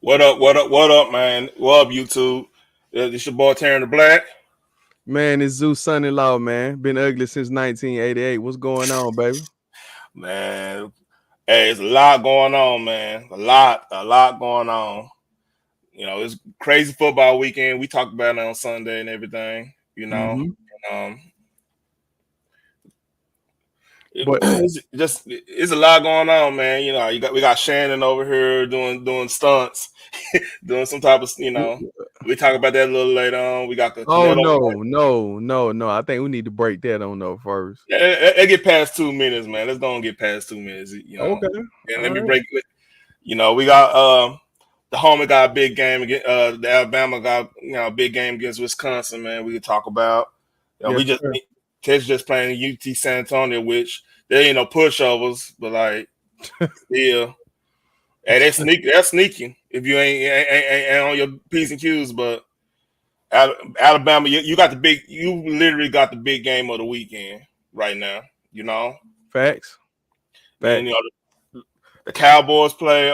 What up? What up? What up, man? What up, YouTube? This your boy Terran the Black. Man, it's Zeus' son-in-law, man. Been ugly since 1988. What's going on, baby? Man, hey, it's a lot going on, man. A lot going on. It's crazy football weekend. We talked about it on Sunday and everything. Mm-hmm. Um, But it's a lot going on, man. We got Shannon over here doing stunts, doing some type of. We talk about that a little later on. We got the oh canelo. no. I think we need to break that on though first. Yeah, it get past 2 minutes, man. Let's go and get past 2 minutes, Okay. And All let me right. break it. We got the Homer got a big game against the Alabama got a big game against Wisconsin, man. We could talk about. Yes, We just sir. Ted's just playing UT San Antonio, which there ain't no pushovers, but like yeah. Hey, they're sneaking if you ain't on your P's and Q's, but Alabama, you literally got the big game of the weekend right now, Facts. and Facts. the Cowboys play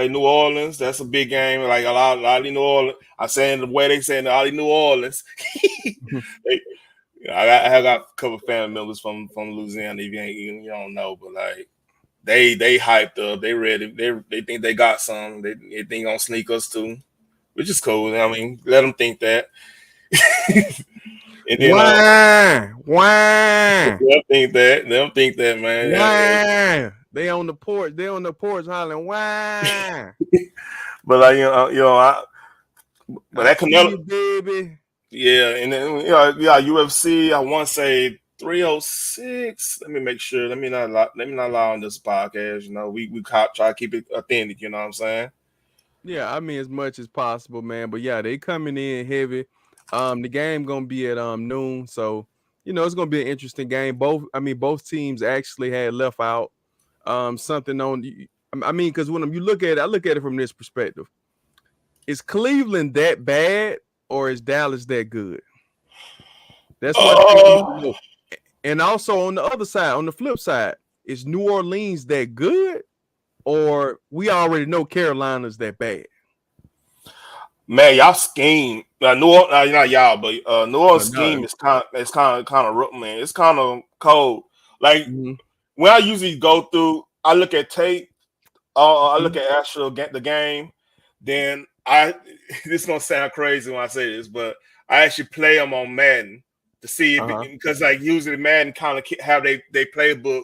New Orleans. That's a big game. Like a lot of New Orleans. I'm saying the way they saying all the New Orleans. they, I got a couple of family members from Louisiana. If you don't know, but like they hyped up. They ready. They think they got some. They think gonna sneak us too, which is cool. I mean, let them think that. And then Why? they'll think that, man. Why? They on the porch. They on the porch hollering, why? But like but I that see Canelo, you, baby. yeah, and then UFC. I want to say 306. Let me make sure. Let me not lie on this podcast. We try to keep it authentic. You know what I'm saying? Yeah, I mean as much as possible, man. But yeah, they coming in heavy. The game gonna be at noon, so it's gonna be an interesting game. Both teams actually had left out something on. I mean, because when you look at it, I look at it from this perspective: is Cleveland that bad, or is Dallas that good? That's one thing I want to Oh know. And also on the other side, on the flip side, is New Orleans that good, or we already know Carolina's that bad? man, y'all scheme. Not y'all, but New No, Orleans no. scheme is kind of rough, man. It's kind of cold. Like Mhm. when I usually go through, I look at tape. I look Mhm. at the game. Then I this is gonna sound crazy when I say this, but I actually play them on Madden to see if Uh-huh. because like usually Madden kind of have they playbook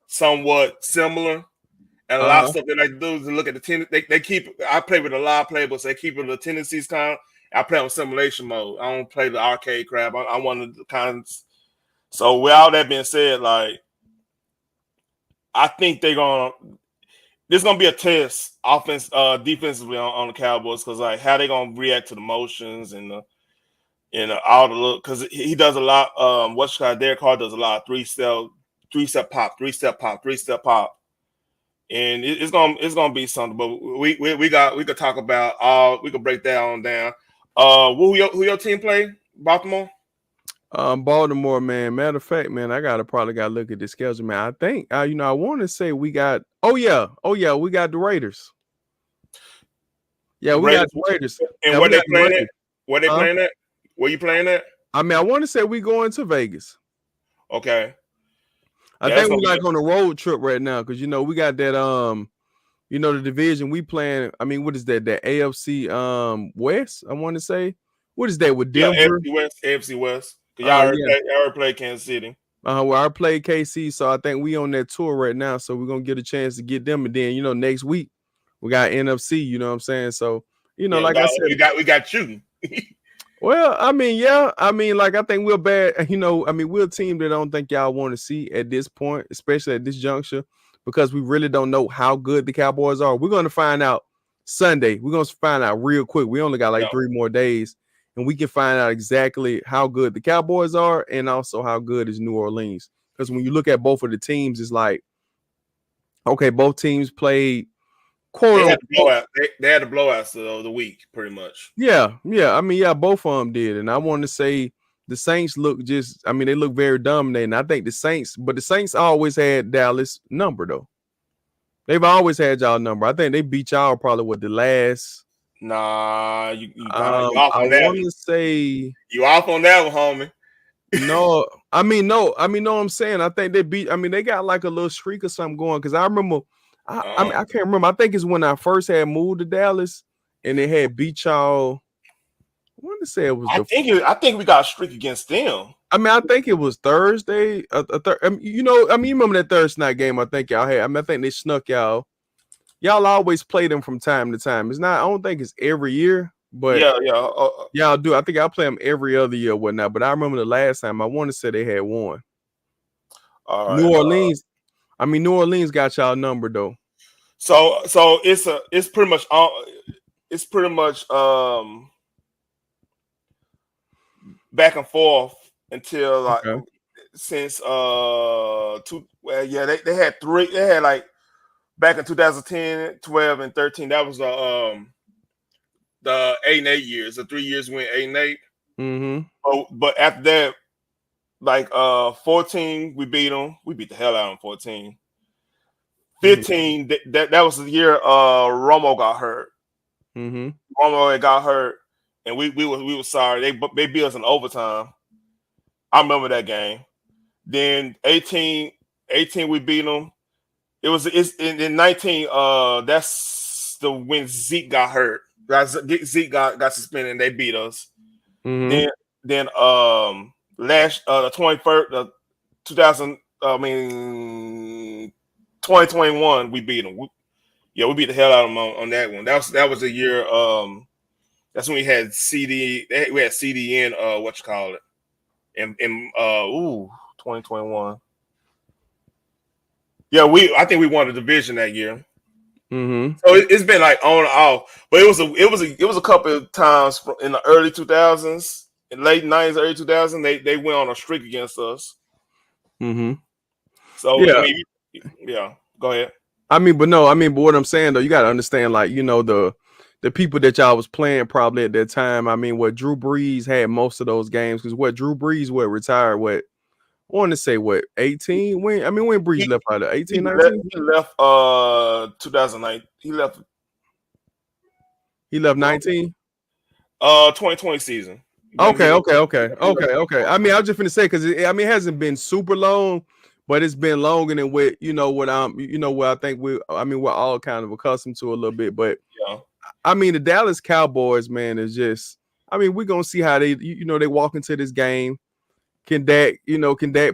somewhat similar, and a lot of Uh-huh. stuff they like to do is to look at the they keep. I play with a lot of playbooks. They keep the tendencies kind of. I play on simulation mode. I don't play the arcade crap. I want to kind of. So with all that being said, like I think they're gonna. This is gonna be a test defensively on the Cowboys because like how they gonna react to the motions and all the look because he does a lot. What's called Derek Carr does a lot of three step pop, three-step pop, three-step pop, and it's gonna be something. But we could talk about we could break that on down. Who your team play? Baltimore. Baltimore, man. Matter of fact, man, I probably gotta look at the schedule, man. I think I want to say we got. Oh yeah, we got the Raiders. Yeah, The we got Raiders. the Raiders. And Yeah, where we they got the playing at? Raiders. Where they Huh? playing at? Where you playing at? I mean, I want to say we going to Vegas. Okay. I Yeah, that's think we gonna be like on a road trip right now because we got that the division we playing. I mean, what is that? That AFC West. I want to say. What is that with yeah, Denver? AFC West. Cause y'all already played Kansas City. Well, I played KC, so I think we on that tour right now. So we're gonna get a chance to get them, and then next week we got NFC. You know what I'm saying? So Yeah, like I said, we got you. well, I mean, yeah, I mean, like I think we're bad. I mean, we're a team that I don't think y'all want to see at this point, especially at this juncture, because we really don't know how good the Cowboys are. We're gonna find out Sunday. We're gonna find out real quick. We only got Yeah. like 3 more days, and we can find out exactly how good the Cowboys are, and also how good is New Orleans. Because when you look at both of the teams, it's like, okay, both teams played quote They had the unquote. blowout. They had the blowouts of the week, pretty much. Yeah. I mean, yeah, both of them did, and I want to say the Saints look just. I mean, they look very dominating. I think the Saints always had Dallas number though. They've always had y'all number. I think they beat y'all probably with the last. Nah, you off I on that want one. to say You off on that one, homie. no. I mean, no. I mean, no. I'm saying I think they beat. I mean, they got like a little streak or something going. Because I remember. I mean, I can't remember. I think it's when I first had moved to Dallas and they had beat y'all. I want to say it was I think we got a streak against them. I mean, I think it was Thursday. You know, I mean, you remember that Thursday night game? I think y'all had. I mean, I think they snuck y'all. Y'all always play them from time to time. It's not. I don't think it's every year, but Yeah. y'all do. I think I play them every other year or whatnot. But I remember the last time. I want to say they had won. All right. New Orleans. I mean, New Orleans got y'all number though. So it's pretty much back and forth until like Okay. since they had like back in 2010, 12, and 13. That was the 8-8 years. The 3 years went 8-8. Mm-hmm. But after that, like 14, we beat them. We beat the hell out of them. 14. 15, that was the year Romo got hurt. Mm-hmm. Romo had got hurt, and we were sorry. They beat us in overtime. I remember that game. Then 18 we beat them. It's in 19. That's the when Zeke got hurt. Zeke got suspended, and they beat us. Mm-hmm. Then the 21st 2000 I mean 2021 we beat them. We beat the hell out of them on that one. That was the year. That's when we had CD. We had CD in what you call it in 2021. Yeah, I think we won the division that year. Mm-hmm. So it's been like on and off, but it was a couple of times in the early 2000s, in late 90s, early 2000s. They went on a streak against us. Mm-hmm. So I Yeah. mean, yeah. Go ahead. I mean, but no, I mean, but what I'm saying though, you gotta understand, like, you know, the people that y'all was playing probably at that time. I mean, what Drew Brees had most of those games because what Drew Brees retired, what I want to say what 18? When Brees He left out of he 18, left, 19? he left 2009. He left He left 19. 2020 season. Okay, He left okay. I mean, I was just gonna say because I mean, it hasn't been super long, but it's been longer than what what I think we're all kind of accustomed to a little bit. But yeah. I mean, the Dallas Cowboys, man, is just. I mean, we're gonna see how they walk into this game. Can Dak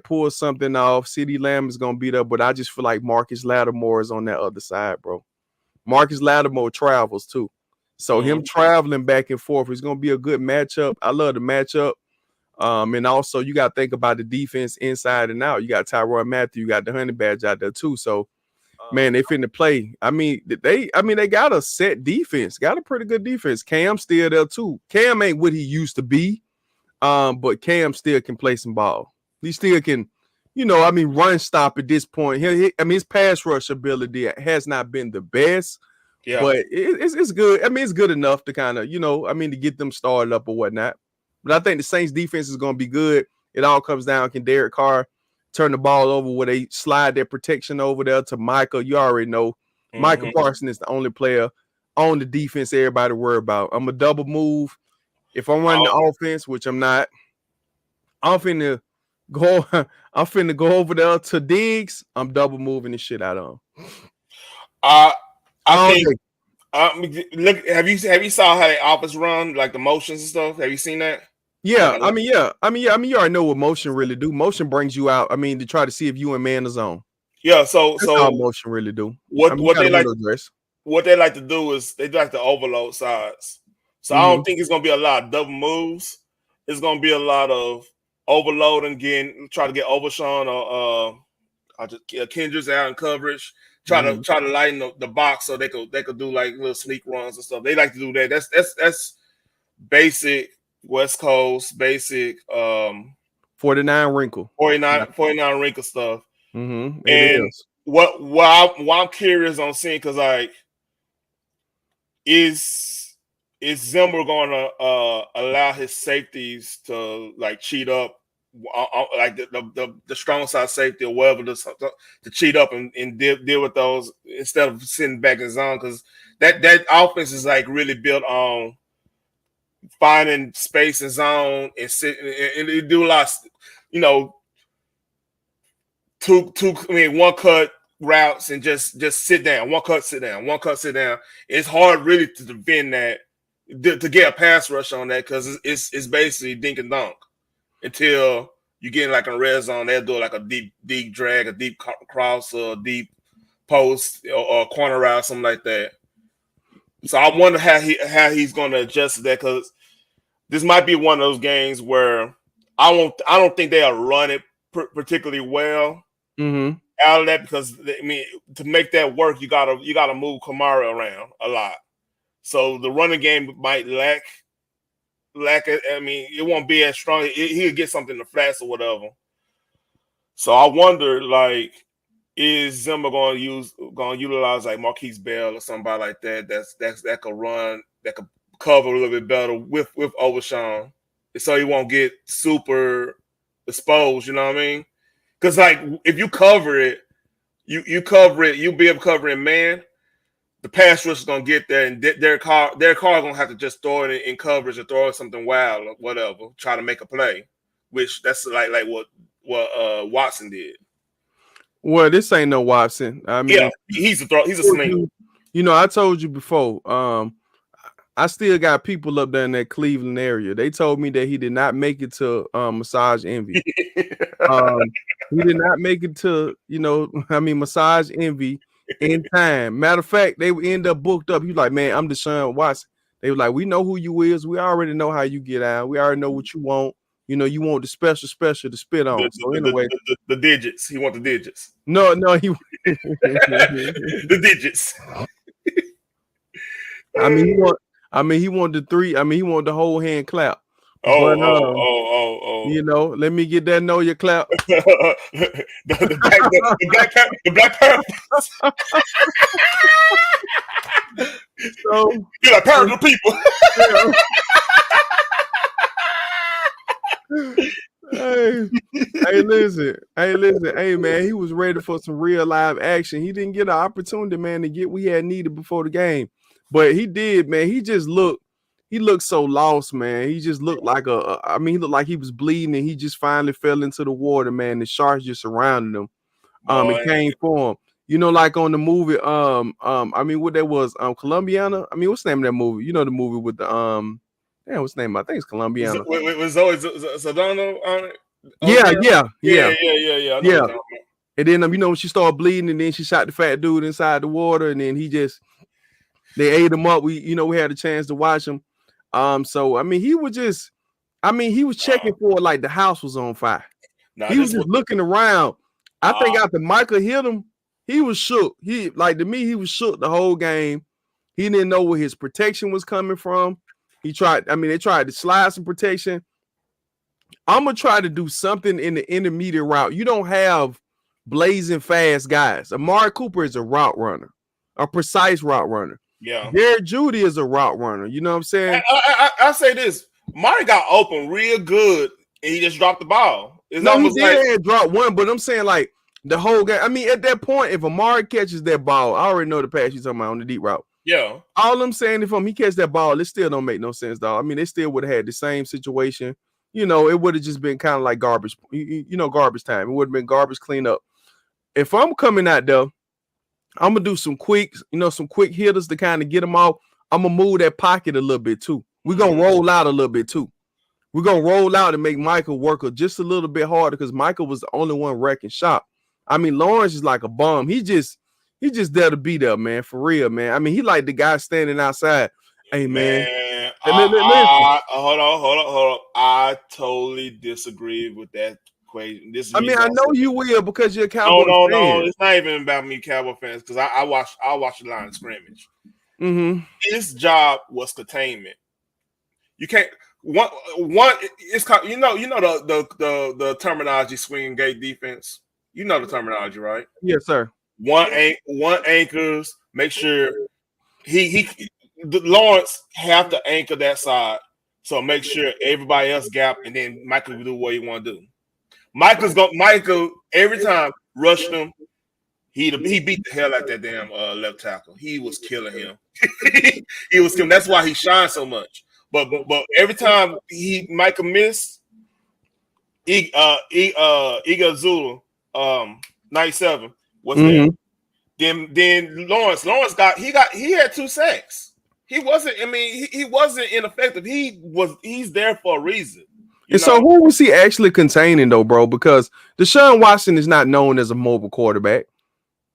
pull something off? CeeDee Lamb is gonna beat up, but I just feel like Marcus Lattimore is on that other side, bro. Marcus Lattimore travels too. So him Mm-hmm. traveling back and forth is gonna be a good matchup. I love the matchup. And also you got to think about the defense inside and out. You got Tyrann Mathieu, you got the Honey Badger out there too. So man, they finna play. They got a set defense, got a pretty good defense. Cam's still there too. Cam ain't what he used to be. But Cam still can play some ball. He still can, run stop at this point. His pass rush ability has not been the best, Yeah. but it's good. I mean, it's good enough to kind of, to get them started up or whatnot. But I think the Saints defense is going to be good. It all comes down, can Derek Carr turn the ball over where they slide their protection over there to Micah? You already know Micah Mm-hmm. Parsons is the only player on the defense everybody worry about. I'm a double move. If I'm running the offense, which I'm not, I'm finna go. I'm finna go over there to Diggs. I'm double moving the shit out of him. I think. Look, have you saw how the offense run, like the motions and stuff? Have you seen that? Yeah, you already know what motion really do. Motion brings you out. I mean, to try to see if you in man the zone. Yeah. That's all motion really do. You What got they a like window dress. what they like to do is they like to overload sides. So I don't think it's gonna be a lot of double moves. It's gonna be a lot of overloading, try to get Overshawn or just Kendrick's out in coverage. Try to lighten the box so they could do like little sneak runs and stuff. They like to do that. That's basic West Coast, basic 49 wrinkle. 49 wrinkle stuff. It And is. what I'm curious on seeing, because like is Zimmer going to allow his safeties to like cheat up like the strong side safety or whatever to cheat up and deal with those instead of sitting back in zone, because that offense is like really built on finding space and zone and sit and they do a lot of, you know, one cut routes and just sit down, one cut, sit down, one cut, sit down. It's hard really to defend that, to get a pass rush on that, because it's basically dink and dunk until you get in like a red zone. They'll do like a deep drag, a deep cross, or a deep post, or a corner route, something like that. So I wonder how he's going to adjust to that, because this might be one of those games where I don't think they'll run it particularly well out of that, because I mean, to make that work, you gotta move Kamara around a lot. So the running game might lack. I mean, it won't be as strong. He'll get something in the flats or whatever. So I wonder, like, is Zimmer going to utilize like Marquise Bell or somebody like that that could run, that could cover a little bit better with Overshawn, so he won't get super exposed. You know what I mean? Because like if you cover it, you'll be able to cover it, man. The pass rush is gonna get there, and their car gonna have to just throw it in coverage or throw it something wild or whatever, try to make a play. Which that's like what Watson did. Well, this ain't no Watson. I mean, yeah, he's a sling. You know, I told you before. I still got people up there in that Cleveland area. They told me that he did not make it to Massage Envy. He did not make it to, Massage Envy in time. Matter of fact, they would end up booked up. He was like, man, I'm Deshaun Watson. They were like, we know who you is. We already know how you get out. We already know what you want. You know, you want the special to spit on. So anyway, the digits. He want the digits. No, he the digits. He wanted the three. I mean, he wanted the whole hand clap. Oh. You know, let me get that know your clap. the Black Panthers. So you're like parent people. Hey, listen. Hey, man, he was ready for some real live action. He didn't get an opportunity, man, to get what he had needed before the game. But he did, man. He looked so lost, man. He just looked like he looked like he was bleeding, and he just finally fell into the water, man. The sharks just surrounded him. It came for him. You know, like on the movie, what that was, Colombiana. I mean, what's the name of that movie? You know, the movie with the what's the name? I think it's Colombiana. Was always Sedano on it? Yeah. And then when she started bleeding, and then she shot the fat dude inside the water, and then they ate him up. We had a chance to watch him. So I mean, he was checking for it like the house was on fire. He was just looking around. I think after Michael hit him, he was shook. He was shook the whole game. He didn't know where his protection was coming from. They tried to slide some protection. I'm gonna try to do something in the intermediate route. You don't have blazing fast guys. Amari Cooper is a route runner, a precise route runner. Yeah. Jared Judy is a route runner. You know what I'm saying? I say this. Mari got open real good, and he just dropped the ball. He did drop one, but I'm saying like the whole game. I mean, at that point, if Amari catches that ball, I already know the pass you're talking about on the deep route. Yeah. All I'm saying, if he catch that ball, it still don't make no sense, dog. I mean, they still would have had the same situation. You know, it would have just been kind of like garbage. Garbage time. It would have been garbage cleanup. If I'm coming out there, I'm gonna do some quick hitters to kind of get them off. I'm gonna move that pocket a little bit too. We're gonna roll out a little bit too. We're gonna roll out and make Michael work just a little bit harder, because Michael was the only one wrecking shop. I mean, Lawrence is like a bum. He just there to be there, man, for real, man. I mean, he like the guy standing outside. Hey, man. Hold on. I totally disagree with that equation. I know you will, because you're a Cowboy fan. No. It's not even about me, Cowboy fans, because I watched the line of scrimmage. Mm-hmm. His job was containment. You can't one. It's the terminology, swinging gate defense. You know the terminology, right? Yes, sir. One anchors. Make sure Lawrence have to anchor that side, so make sure everybody else gap, and then Michael will do what he want to do. Michael every time rushed him. He beat the hell out that damn left tackle. He was killing him. He was killing. That's why he shined so much. But every time Michael missed, Iga Zulu 97 was there. Then Lawrence he had 2 sacks. He wasn't. I mean, he wasn't ineffective. He's there for a reason. So who was he actually containing though, bro? Because Deshaun Watson is not known as a mobile quarterback.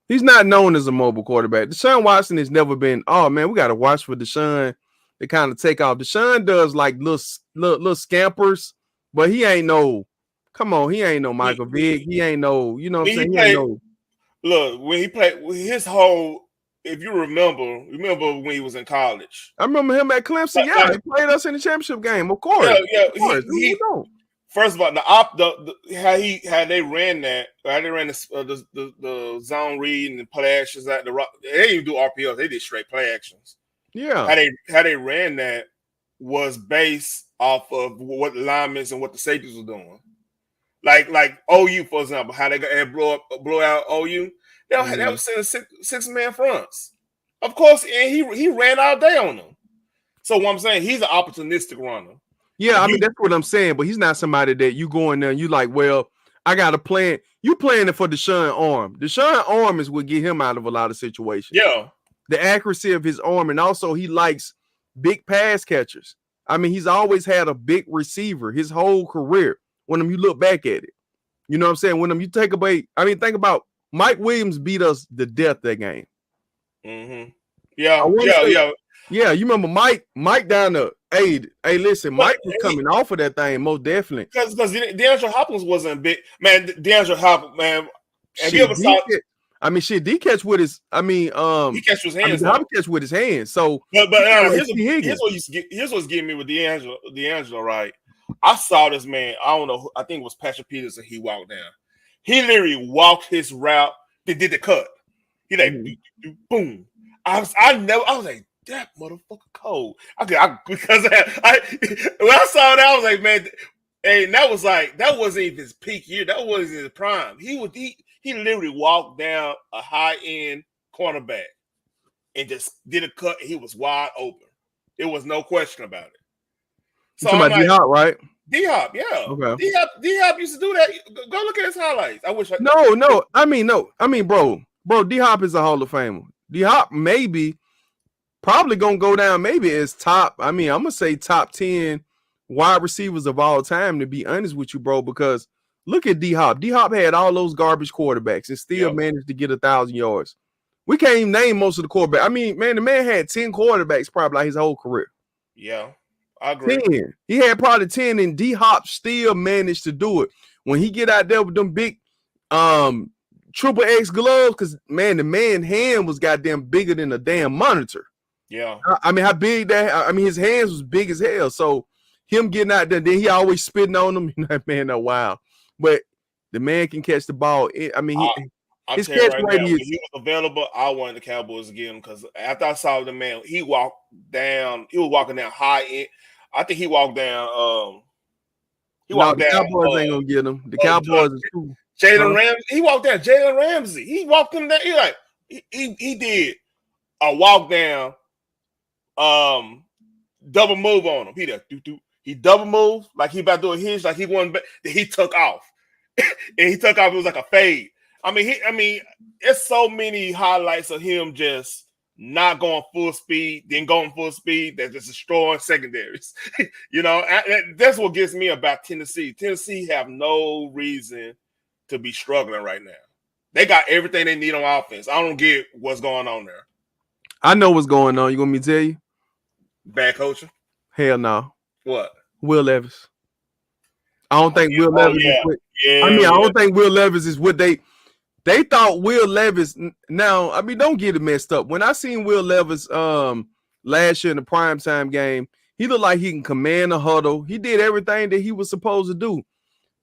He's not known as a mobile quarterback. Deshaun Watson has never been. Oh man, we got to watch for Deshaun to kind of take off. Deshaun does like little scampers, but he ain't no. Come on, he ain't no Michael Vick. He ain't no. You know what I'm saying? He ain't no. Look, when he played his whole. If you remember when he was in college. I remember him at Clemson. Yeah, he played us in the championship game. Of course. Yeah. First of all, how they ran that, how they ran the zone read and the play actions at the rock. They didn't even do RPOs. They did straight play actions. Yeah. How they ran that was based off of what the linemen and what the safeties were doing. Like OU, for example, how they blow out OU. They were sending 6-man fronts. Of course, and he ran all day on them. So what I'm saying, he's an opportunistic runner. Yeah, I mean, that's what I'm saying, but he's not somebody that you go in there and you like, well, I got a plan. You playing it for Deshaun arm. Deshaun arm is what get him out of a lot of situations. Yeah. The accuracy of his arm, and also he likes big pass catchers. I mean, he's always had a big receiver his whole career when you look back at it. You know what I'm saying? When you take away, I mean, think about Mike Williams beat us to death that game. Mm-hmm. Yeah. Yeah, you remember Mike down there. Hey, listen, Mike was coming off of that thing, most definitely. Because DeAndre Hopkins wasn't big. Man, DeAndre Hopkins, man. Have you ever saw D catch with his, he catch with his hands. Hopkins catch with his hands. So but here's what's getting me with D'Angelo, right? I saw this man, I don't know, I think it was Patrick Peterson, he walked down. He literally walked his route. They did the cut. He like boom. I was like, that motherfucker cold. Because when I saw that, I was like, man, and that wasn't even his peak year. That wasn't his prime. He literally walked down a high end cornerback and just did a cut. And he was wide open. There was no question about it. So I'm like, D-Hop, right? D-Hop, yeah. Okay. D-Hop used to do that. Go look at his highlights. Bro, D-Hop is a Hall of Famer. D-Hop probably gonna go down maybe as top. I mean, I'm gonna say top 10 wide receivers of all time, to be honest with you, bro, because look at D-Hop. D-Hop had all those garbage quarterbacks and still managed to get 1,000 yards. We can't even name most of the quarterbacks. I mean, man, the man had 10 quarterbacks probably like his whole career. Yeah, I agree. 10. He had probably 10, and D-Hop still managed to do it. When he get out there with them big triple X gloves, because, man, the man's hand was goddamn bigger than a damn monitor. Yeah. I mean, how big that? I mean, his hands was big as hell. So him getting out there, then he always spitting on them. Man, that's wild. But the man can catch the ball. I mean, his catch rate is. When he was available, I wanted the Cowboys to get him because after I saw the man, he was walking down high end. I think he walked down. The Cowboys ain't gonna get him. The Cowboys is too. Jalen Ramsey. He walked down. Jalen Ramsey. He walked him down. He did a walk down. Double move on him. He double moved like he about to do a hinge, like he won. Then he took off, and he took off. It was like a fade. I mean, it's so many highlights of him just not going full speed, then going full speed, that's just destroying secondaries. You know, that's what gets me about Tennessee. Tennessee have no reason to be struggling right now. They got everything they need on offense. I don't get what's going on there. I know what's going on. You want me to tell you? Bad coaching? Hell no. What? Will Levis. I don't think Will Levis is what, I don't think Will Levis is what they thought Will Levis. Now, I mean, don't get it messed up. When I seen Will Levis last year in the primetime game, he looked like he can command a huddle. He did everything that he was supposed to do.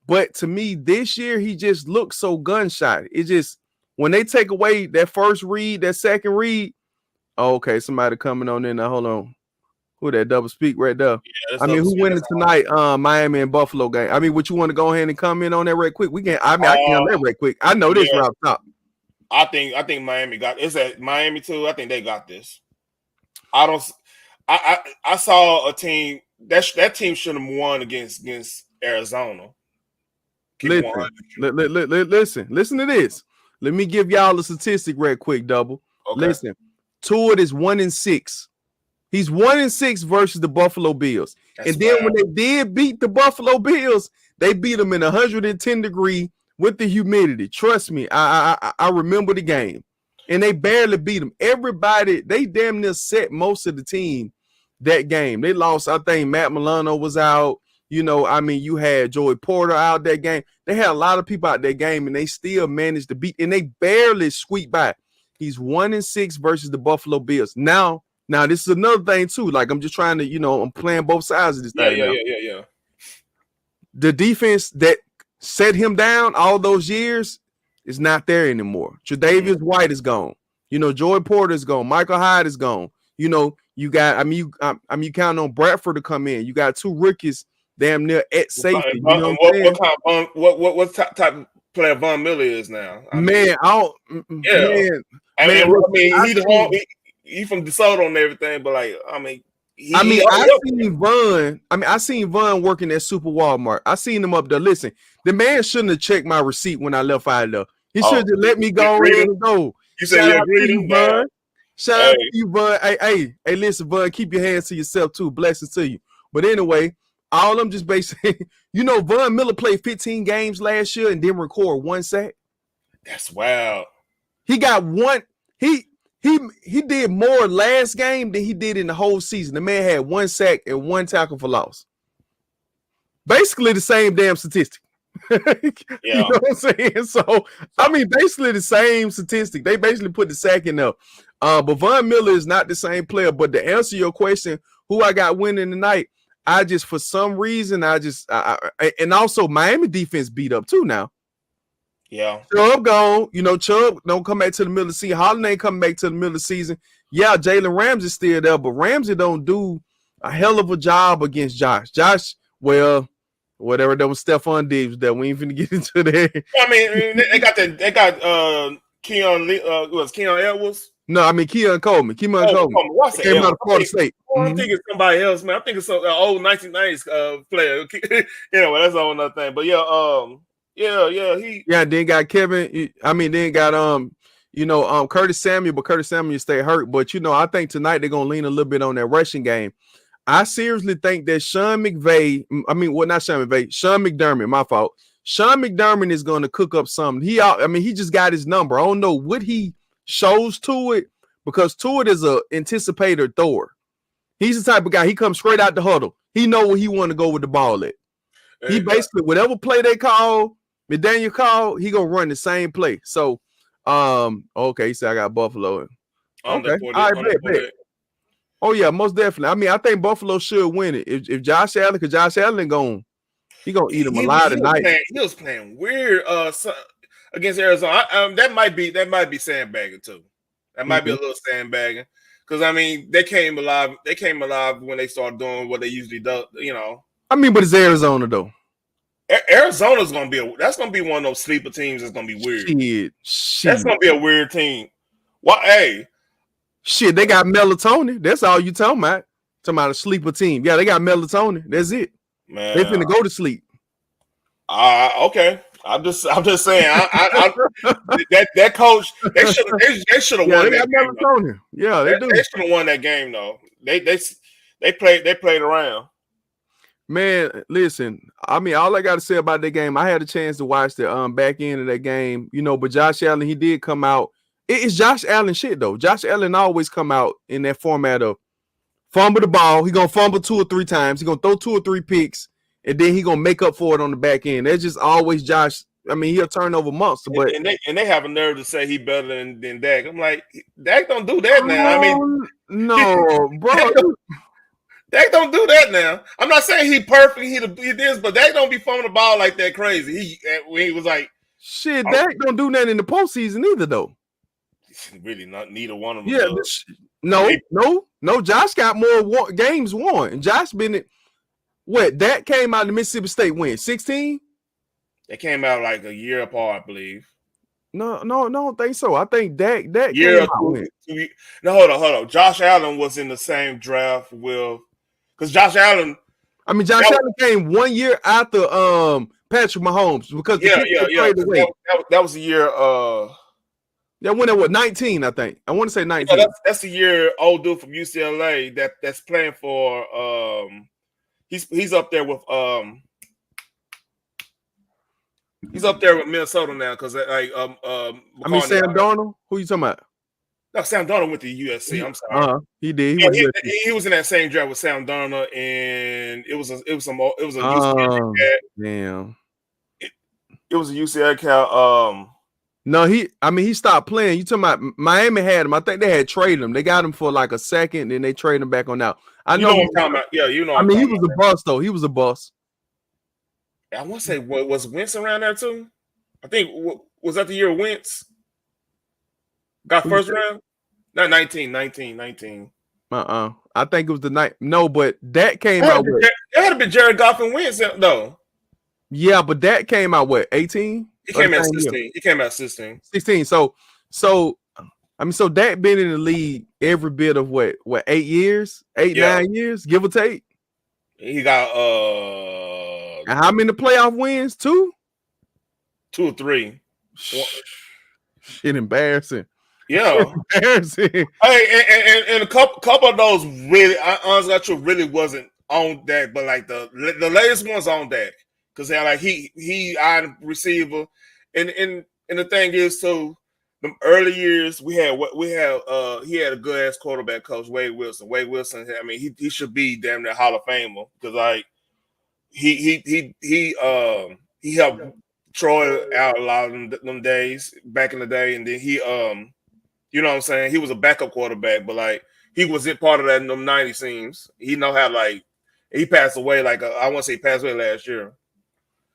But to me, this year, he just looks so gunshot. It just, when they take away that first read, that second read, oh, okay, somebody coming on in there. Hold on. Who that double speak right there? Yeah, I mean, who winning tonight? Miami and Buffalo game. I mean, what you want to go ahead and comment on that right quick? We can. I mean, I can handle that right quick. I know this right off top. I think Miami got. Is that Miami too? I think they got this. I don't. I saw a team that team should have won against Arizona. Listen to this. Let me give y'all a statistic right quick, double. Okay. Listen, Tua is 1-6. He's 1-6 versus the Buffalo Bills. That's then when they did beat the Buffalo Bills, they beat them in 110 degree with the humidity. Trust me, I remember the game. And they barely beat them. Everybody, they damn near set most of the team that game. They lost, I think Matt Milano was out. You know, I mean, you had Joey Porter out that game. They had a lot of people out that game, and they still managed to beat, and they barely squeaked by. He's 1-6 versus the Buffalo Bills. Now, this is another thing, too. Like, I'm just trying to, you know, I'm playing both sides of this thing. Yeah. The defense that set him down all those years is not there anymore. Tre'Davious White is gone. You know, Joey Porter is gone. Michael Hyde is gone. You know, you got, you count on Bradford to come in. You got two rookies damn near at safety. You know what type of player Von Miller is now? Man, he from DeSoto and everything, but like, I seen Von working at Super Walmart. I seen him up there. Listen, the man shouldn't have checked my receipt when I left out there. He should have let me go and go. You said you agreed, Von. Shout out to you, Von. Hey, listen, Von, keep your hands to yourself too. Blessings to you. But anyway, all I'm just basically, you know, Von Miller played 15 games last year and didn't record one sack. That's wild. He got one. He did more last game than he did in the whole season. The man had one sack and one tackle for loss. Basically the same damn statistic. You know what I'm saying? So, I mean, basically the same statistic. They basically put the sack in there. But Von Miller is not the same player. But to answer your question, who I got winning tonight, for some reason, and also Miami defense beat up too now. Yeah. Chubb gone. You know, Chubb don't come back to the middle of the season. Holland ain't coming back to the middle of the season. Yeah, Jalen Ramsey's still there, but Ramsey don't do a hell of a job against Josh. Josh, well, whatever that was Stephon Diggs that we ain't finna get into that. I mean, they got Keon Edwards. No, I mean Keon Coleman. Came out of Florida State. I'm thinking somebody else, man. I'm thinking some old 1990s player. Anyway, that's all another thing. But then got Kevin. Then got Curtis Samuel, but Curtis Samuel stay hurt. But I think tonight they're gonna lean a little bit on that rushing game. I seriously think that Sean McDermott, my fault. Sean McDermott is gonna cook up something. He just got his number. I don't know what he shows to it, because to it is a anticipator thrower. He's the type of guy, he comes straight out the huddle. He know where he want to go with the ball at. He basically, whatever play they call, McDaniel call, he gonna run the same play. So, okay, so I got Buffalo. Okay, all right, bet. Oh yeah, most definitely. I think Buffalo should win it. If Josh Allen, because Josh Allen he gonna eat him alive tonight. He was playing weird against Arizona. That might be sandbagging too. That might be a little sandbagging, because they came alive. They came alive when they started doing what they usually do. But it's Arizona though. Arizona's gonna be that's gonna be one of those sleeper teams that's gonna be weird. Shit. That's gonna be a weird team. Well, hey, shit, they got melatonin. That's all you talking about. Talking about a sleeper team. Yeah, they got melatonin. That's it. Man, they finna go to sleep. Okay. I'm just saying. That coach, they should have won that game. Yeah, they do. They should have won that game though. They played around. Man, listen. All I got to say about that game, I had a chance to watch the back end of that game. But Josh Allen, he did come out. It's Josh Allen shit though. Josh Allen always come out in that format of fumble the ball. He gonna fumble 2 or 3 times. He gonna throw 2 or 3 picks, and then he gonna make up for it on the back end. That's just always Josh. He a turnover monster, but they have a nerve to say he better than Dak. I'm like, Dak don't do that now. No, bro. Dak don't do that now. I'm not saying he perfect. He this, but Dak don't be fumbling the ball like that crazy. He was like, shit. Dak don't do that in the postseason either, though. Really, not neither one of them. Yeah, No. Josh got more games won. Josh been it. What that came out of Mississippi State win 16. They came out like a year apart, I believe. No, I don't think so. I think that Year came or out two, win. No, hold on. Josh Allen was in the same draft with, because Josh Allen. I mean, Josh Allen came 1 year after Patrick Mahomes because the people traded away. That was the year. That went at what 19, I think. I want to say 19. Yeah, that's the year old dude from UCLA that's playing for. He's up there with He's up there with Minnesota now because I mean Sam Darnold. Who you talking about? No, Sam Darnold went to USC. I'm sorry. He did. He was in that same draft with Sam Darnold, and it was a UCLA cat. Damn. It was a UCLA cat. No, he stopped playing. You talking about Miami had him. I think they had traded him. They got him for like a second, then they traded him back on out. I know what I'm talking about. Yeah, you know. I mean, he was a bust though. He was a bust. I want to say, was Wentz around there too? I think was that the year Wentz got first round? Not 19. I think it was the night. No, but that came out. It had to be Jared Goff and Wentz though. Yeah, but that came out what 18? He came out 16. He came out 16. 16. So I mean, so Dak been in the league every bit of what 8 years, 9 years, give or take. He got and how many playoff wins? 2 or 3. Shit, embarrassing. Yeah, embarrassing. Hey, and a couple of those really, honestly, really wasn't on Dak, but like the latest ones on Dak because they like he eyed receiver, and the thing is too. The early years he had a good ass quarterback coach, Wade Wilson. Wade Wilson, I mean, he should be damn near Hall of Famer because like he helped Troy out a lot of them days back in the day, and then he you know what I'm saying, he was a backup quarterback, but like he was in part of that in them 90 teams. He know how like he passed away like I want to say he passed away last year,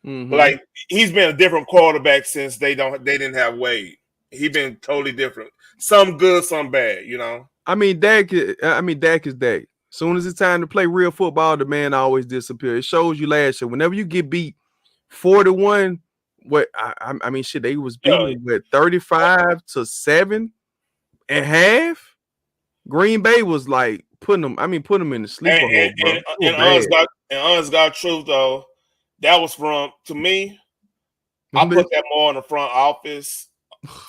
but like he's been a different quarterback since they didn't have Wade. He's been totally different. Some good, some bad, you know. I mean, Dak is Dak. As soon as it's time to play real football, the man always disappears. It shows you last year. Whenever you get beat 41, I mean, shit, they was beating with 35-7 and half. Green Bay was like putting them in the sleeper hole. And honest God truth though, that was to me. I put that more in the front office.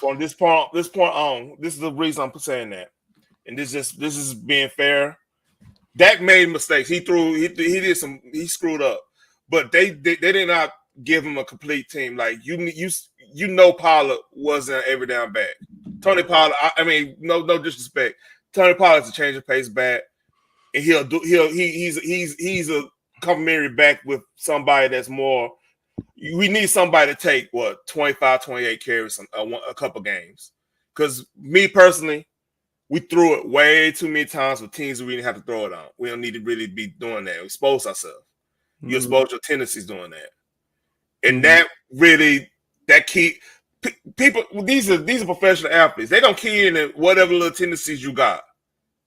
From this point on, this is the reason I'm saying that, and this is being fair. Dak made mistakes. He screwed up, but they did not give him a complete team. Like you know, Pollard wasn't every down back. Tony Pollard. I mean, no disrespect. Tony Pollard's a change of pace back, and he's a complimentary back with somebody that's more. We need somebody to take 25, 28 carries a couple games. Because me personally, we threw it way too many times with teams we didn't have to throw it on. We don't need to really be doing that. We expose ourselves. You expose your tendencies doing that, and that key people. These are professional athletes. They don't key in whatever little tendencies you got.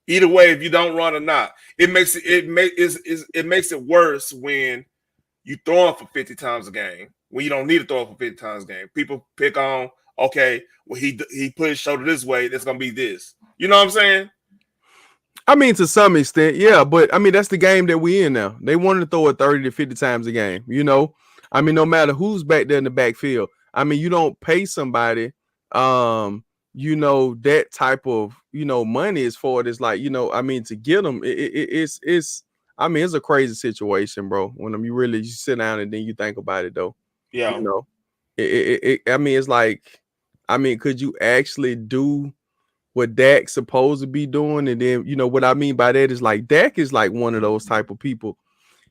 Either way, if you don't run or not, it makes it worse when you throwing for 50 times a game when you don't need to throw for 50 times a game. People pick on, okay, well, he put his shoulder this way, that's going to be this. You know what I'm saying? I mean, to some extent, yeah. But, I mean, that's the game that we in now. They want to throw it 30 to 50 times a game, you know? I mean, no matter who's back there in the backfield. I mean, you don't pay somebody, you know, that type of, you know, money as far as like, you know, I mean, to get them, it's I mean, it's a crazy situation, bro. When you sit down and then you think about it, though. Yeah. You know, I mean, it's like, I mean, could you actually do what Dak's supposed to be doing? And then, you know, what I mean by that is like Dak is like one of those type of people.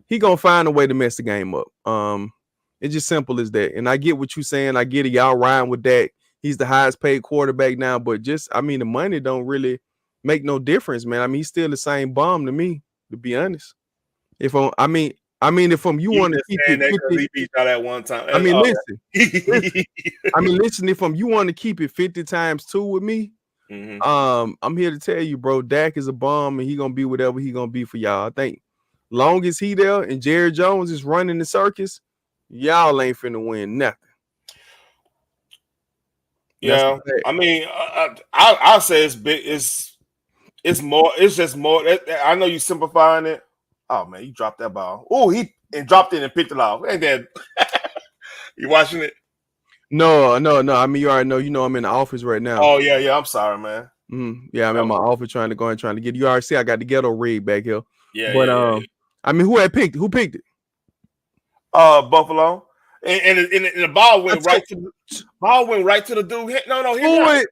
He gonna find a way to mess the game up. It's just simple as that. And I get what you're saying. I get it. Y'all riding with Dak. He's the highest paid quarterback now, but I mean, the money don't really make no difference, man. I mean, he's still the same bum to me, to be honest. If you want to keep it 50, beat out at one time. Listen. Listen, if you want to keep it 50 times 2 with me, Mm-hmm. I'm here to tell you, bro, Dak is a bomb and he gonna be whatever he gonna be for y'all. I think long as he there and Jerry Jones is running the circus, y'all ain't finna win nothing. That's Yeah, I mean, I'll say it's big. It's more. It's just more. I know you simplifying it. Oh man, you dropped that ball. Oh, he and dropped it and picked it off. Ain't that? You watching it? no. I mean, you already know. You know, I'm in the office right now. Oh yeah. I'm sorry, man. Yeah, I'm in my office trying to get. You already see I got the ghetto rig back here. Yeah, But yeah. I mean, who had picked? Who picked it? Buffalo, and the ball went right to the dude. No, he got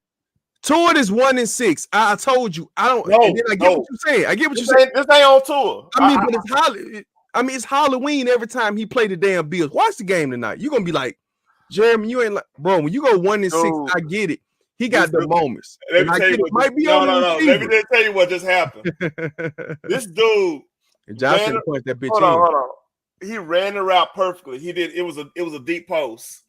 Tour is 1-6. I told you. I don't. no, And then I get what you're saying. I get what you're saying. This ain't on tour. I mean, but it's Halloween every time he play the damn Bills. Watch the game tonight. You're gonna be like, Jeremy, you ain't like, bro. When you go 1-6, I get it. He got the moments. Let me tell you what. Might be No. on Let me just tell you what just happened. This dude, and Josh should punch that bitch hold on. He ran the route perfectly. He did. It was a deep post.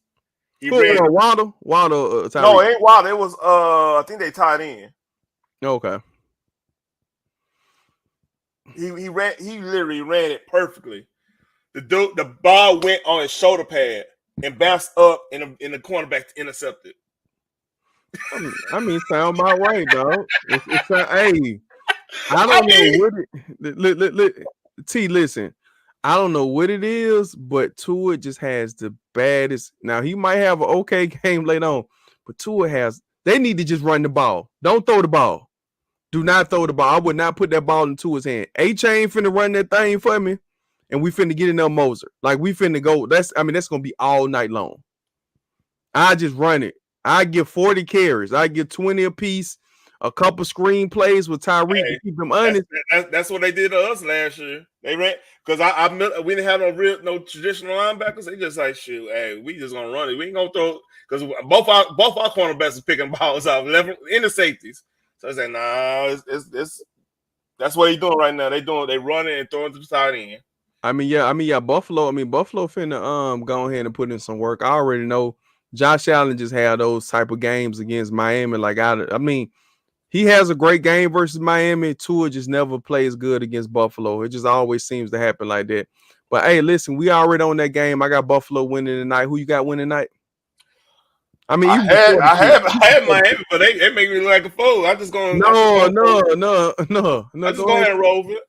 Waddle. No, it ain't Waddle. It was I think they tied in. Okay. He literally ran it perfectly. The ball went on his shoulder pad and bounced up in the cornerback to intercept it. I mean, sound about right, dog. Hey, I don't know what it. Listen. I don't know what it is, but Tua just has the baddest. Now he might have an okay game later on, but Tua has. They need to just run the ball. Don't throw the ball. Do not throw the ball. I would not put that ball into his hand. A-Chain finna run that thing for me, and we finna get in there Moser. Like we finna go. That's gonna be all night long. I just run it. I give 40 carries. I give 20 apiece. A couple screen plays with Tyreek to keep them honest. That's what they did to us last year. They ran because we didn't have no traditional linebackers. They just like shoot. Hey, we just gonna run it. We ain't gonna throw because both our cornerbacks are picking balls out in the safeties. So I said, nah, it's that's what he's doing right now. They running and throwing to the tight end. I mean, Buffalo finna go ahead and put in some work. I already know Josh Allen just had those type of games against Miami. Like I mean, he has a great game versus Miami. Tua just never plays good against Buffalo. It just always seems to happen like that. But hey, listen, we already on that game. I got Buffalo winning tonight. Who you got winning tonight? I mean, I had Miami, but they make me look like a fool. I'm just going. No. I just go ahead and roll with it.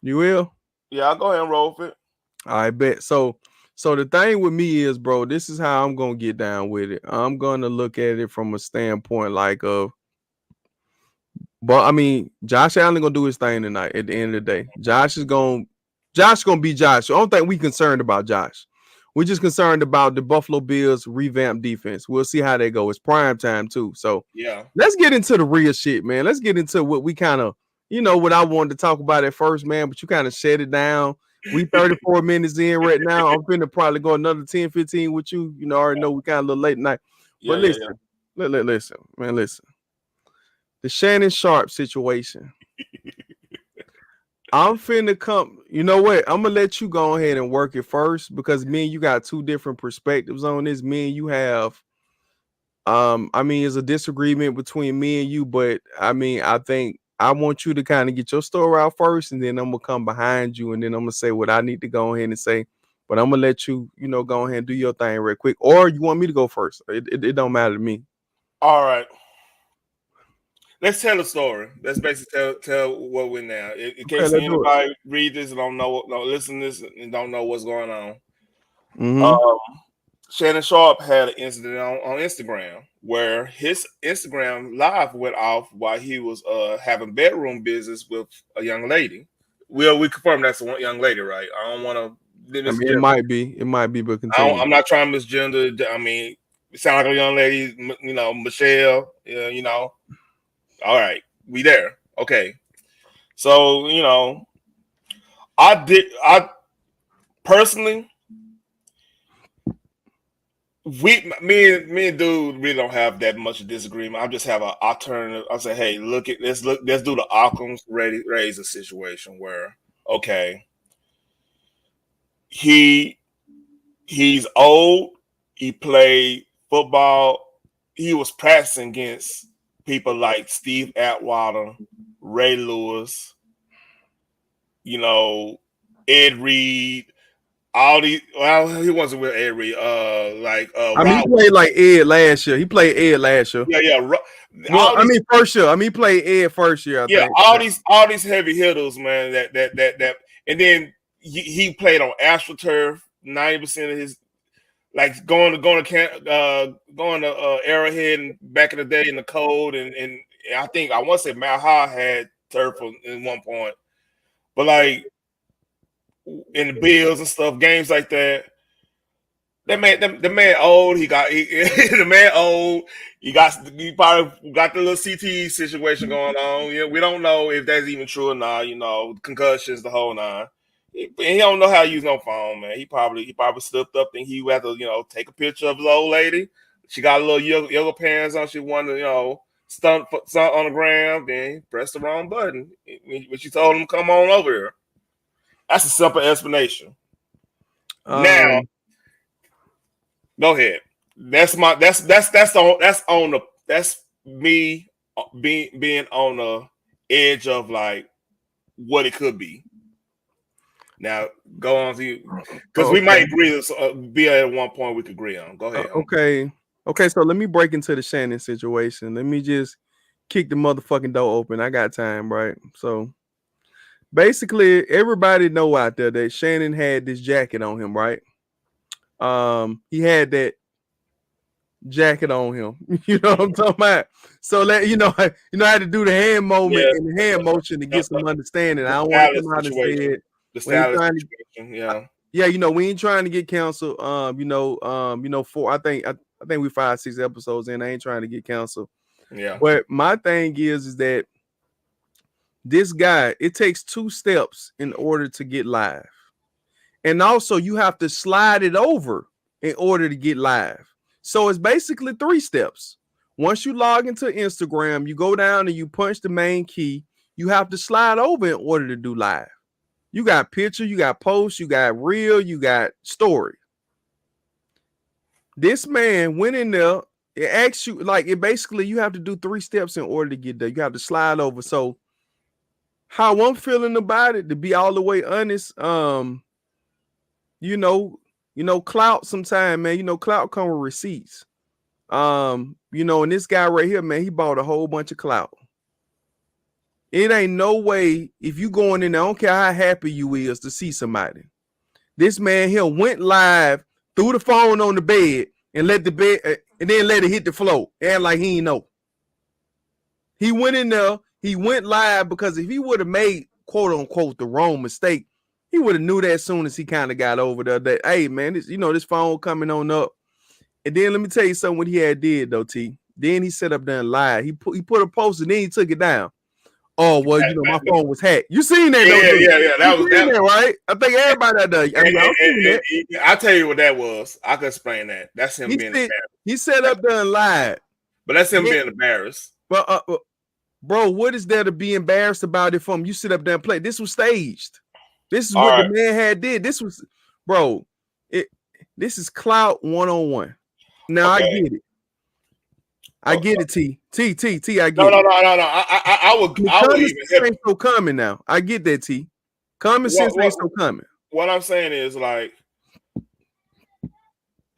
You will? Yeah, I'll go ahead and roll with it. I bet. So the thing with me is, bro, this is how I'm gonna get down with it. I'm gonna look at it from a standpoint like of. But I mean, Josh Allen gonna do his thing tonight. At the end of the day, Josh gonna be Josh. So I don't think we concerned about Josh. We're just concerned about the Buffalo Bills revamped defense. We'll see how they go. It's prime time too. So yeah, let's get into the real shit, man. Let's get into what we kind of, what I wanted to talk about at first, man. But you kind of shut it down. We 34 minutes in right now. I'm finna probably go another 10, 15 with you. I already know we kind of a little late tonight. But listen, listen. The Shannon Sharp situation. I'm finna come. You know what? I'm gonna let you go ahead and work it first because me and you got two different perspectives on this. Me and you have, I mean, it's a disagreement between me and you, but I mean, I think I want you to kind of get your story out first, and then I'm gonna come behind you, and then I'm gonna say what I need to go ahead and say. But I'm gonna let you, go ahead and do your thing real quick, or you want me to go first? It don't matter to me. All right. Let's tell the story. Let's basically tell what we're now. In case anybody read this and listen to this and don't know what's going on. Mm-hmm. Shannon Sharp had an incident on Instagram where his Instagram live went off while he was having bedroom business with a young lady. We confirm that's one young lady, right? I don't want to. I mean, it might be, but continue. I'm not trying to misgender. I mean, it sounds like a young lady, Michelle. All right, we there. Okay. So, I personally, me and dude really don't have that much disagreement. I just have an alternative. I say, hey, let's do the Occam's razor situation where, okay, he's old. He played football. He was practicing against people like Steve Atwater, Ray Lewis, Ed Reed, all these. Well, he wasn't with Ed Reed. He Rod. played like Ed last year. He played Ed last year. Yeah. Well, first year. He played Ed first year. I think. All these heavy hitters, man. That, and then he played on AstroTurf. 90% of his going to Arrowhead and back in the day in the cold, and I want to say Mount High had turf in one point, but like in the Bills and stuff, games like that. The man old. The man old. He probably got the little CTE situation going on. We don't know if that's even true or not. Concussions, the whole nine. He don't know how to use no phone, man. He probably slipped up and he had to take a picture of his old lady. She got a little yoga pants on. She wanted to stunt on the ground. Then he pressed the wrong button when she told him come on over here. That's a simple explanation. Now, go ahead. That's me being on the edge of like what it could be. Now go on to you because we might agree. Be at one point we could agree on. Go ahead. Okay. So let me break into the Shannon situation. Let me just kick the motherfucking door open. I got time, right? So basically, everybody know out there that Shannon had this jacket on him, right? He had that jacket on him. You know what I'm talking about? So I had to do the hand moment and the hand motion to get some understanding. I don't want to come out and say it. The style situation, we ain't trying to get canceled. I think we 5-6 episodes in. I ain't trying to get canceled. Yeah. But my thing is that this guy, it takes 2 steps in order to get live. And also you have to slide it over in order to get live. So it's basically 3 steps. Once you log into Instagram, you go down and you punch the main key. You have to slide over in order to do live. You got picture, you got post, you got reel, you got story. This man went in there. It asks you basically you have to do 3 steps in order to get there. You have to slide over. So how I'm feeling about it, to be all the way honest, clout sometime, man. Clout come with receipts. And this guy right here, man, he bought a whole bunch of clout. It ain't no way if you going in there, I don't care how happy you is to see somebody. This man here went live, threw the phone on the bed, and let it hit the floor. And like he ain't know. He went in there, he went live because if he would have made quote unquote the wrong mistake, he would have knew that as soon as he kind of got over there that, hey man, this phone coming on up. And then let me tell you something what he had did though, T. Then he set up there and lied. He put a post and then he took it down. Oh, well, my phone was hacked. You seen that? Yeah. That was right? I think everybody does. I'll tell you what that was. I can explain that. That's him being embarrassed. He set up there and lied. But that's him being embarrassed. But bro, what is there to be embarrassed about it from? You sit up there and play. This was staged. This is what the man had did. This was, bro, this is clout 101. Now I get it. I get it, T. I get it. No. I would even ain't so common now. I get that, T. Common sense ain't so common. What I'm saying is like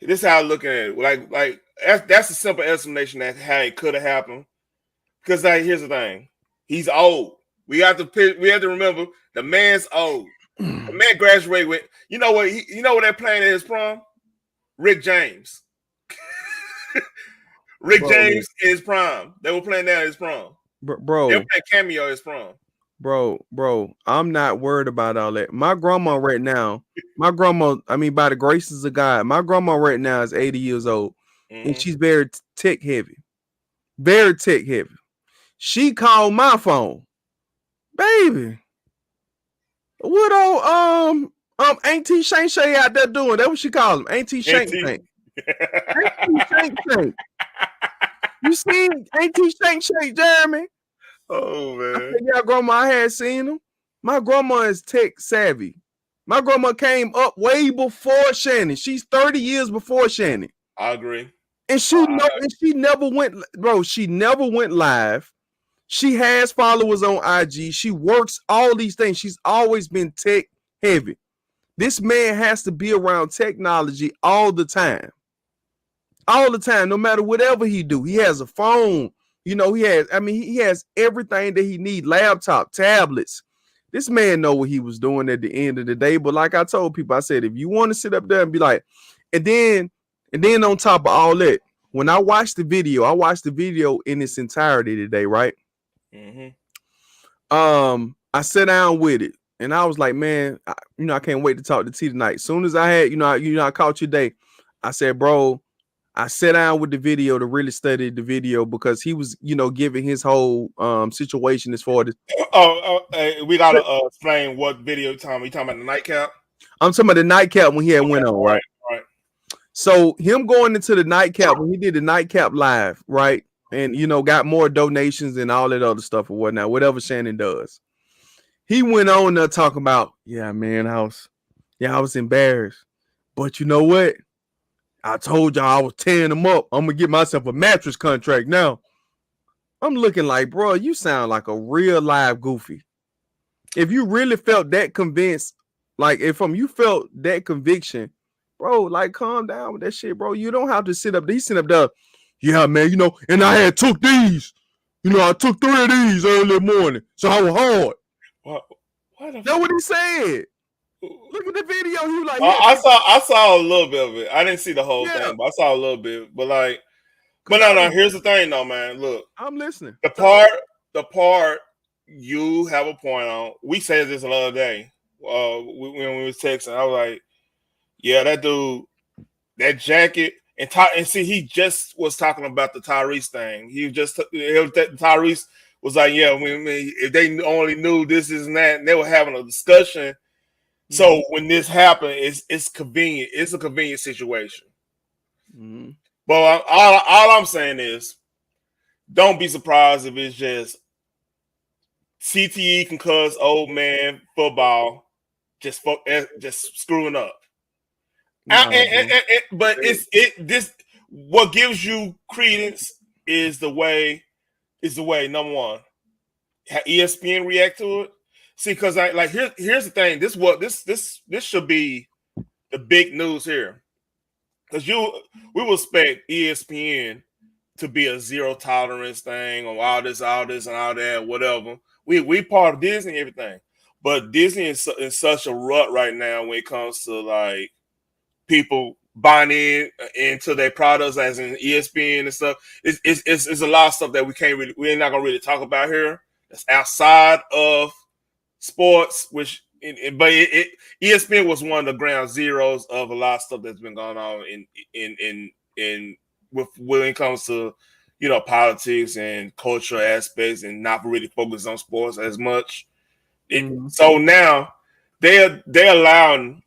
this is how I'm looking at it. Like that's a simple explanation that how it could have happened. Because here's the thing. He's old. We have to remember the man's old. The man graduated with what they're playing at his prom? Rick James. Rick James is prom. They were playing that at his prom. Bro. They were playing Cameo at his prom. Bro, I'm not worried about all that. My grandma right now, by the graces of God, my grandma right now is 80 years old. Mm-hmm. And she's very tech heavy. Very tech heavy. She called my phone. Baby. What old Auntie Shank Shay out there doing? That's what she called him. Auntie Shank Shank. You seen Auntie Shank Shank, Jeremy? Oh man. I think y'all grandma had seen him. My grandma is tech savvy. My grandma came up way before Shannon. She's 30 years before Shannon. I agree. And she never went, bro. She never went live. She has followers on IG. She works all these things. She's always been tech heavy. This man has to be around technology all the time. All the time, no matter whatever he do. He has a phone. He has everything that he need, laptop, tablets. This man know what he was doing at the end of the day. But like I told people, I said, if you want to sit up there and be like, and then on top of all that, when I watched the video in its entirety today, right? Mm-hmm. I sat down with it and I was like, man, I can't wait to talk to T tonight. As soon as I had, I caught you today. I said, bro, I sat down with the video to really study the video because he was, giving his whole situation as far as. We gotta explain what video you're talking about. You talking about the nightcap? I'm talking about the nightcap when he had went on, right? Right. So him going into the nightcap when he did the nightcap live, right? And got more donations and all that other stuff or whatnot, whatever Shannon does. He went on there talking about, yeah, man, I was embarrassed. But you know what? I told y'all I was tearing them up. I'm gonna get myself a mattress contract now. I'm looking like, bro, you sound like a real live goofy. If you really felt that convinced, like if you felt that conviction, bro, like calm down with that shit, bro. You don't have to sit up there. He's sitting up there, yeah, man, and I had took these. I took 3 of these early morning. So I was hard. That's what he said. Look at the video. He like, I saw a little bit of it. I didn't see the whole thing, but I saw a little bit. But no. Here's the thing, though, man. Look, I'm listening. The part you have a point on. We said this the other day when we was texting. I was like, yeah, that dude, that jacket, and see, he just was talking about the Tyrese thing. Tyrese was like, yeah, if they only knew this and that, and they were having a discussion. So when this happened, it's convenient. It's a convenient situation. Mm-hmm. But all I'm saying is, don't be surprised if it's just CTE concussed old man football, just screwing up. No, but what gives you credence is the way number one, how ESPN react to it. See, because here's the thing. This should be the big news here, because we will expect ESPN to be a zero tolerance thing on all this, and all that, whatever. We part of Disney and everything, but Disney is in such a rut right now when it comes to like people buying into their products, as in ESPN and stuff. It's a lot of stuff that we're not gonna really talk about here. That's outside of sports, but ESPN was one of the ground zeros of a lot of stuff that's been going on in when it comes to politics and cultural aspects, and not really focused on sports as much. So now they're allowing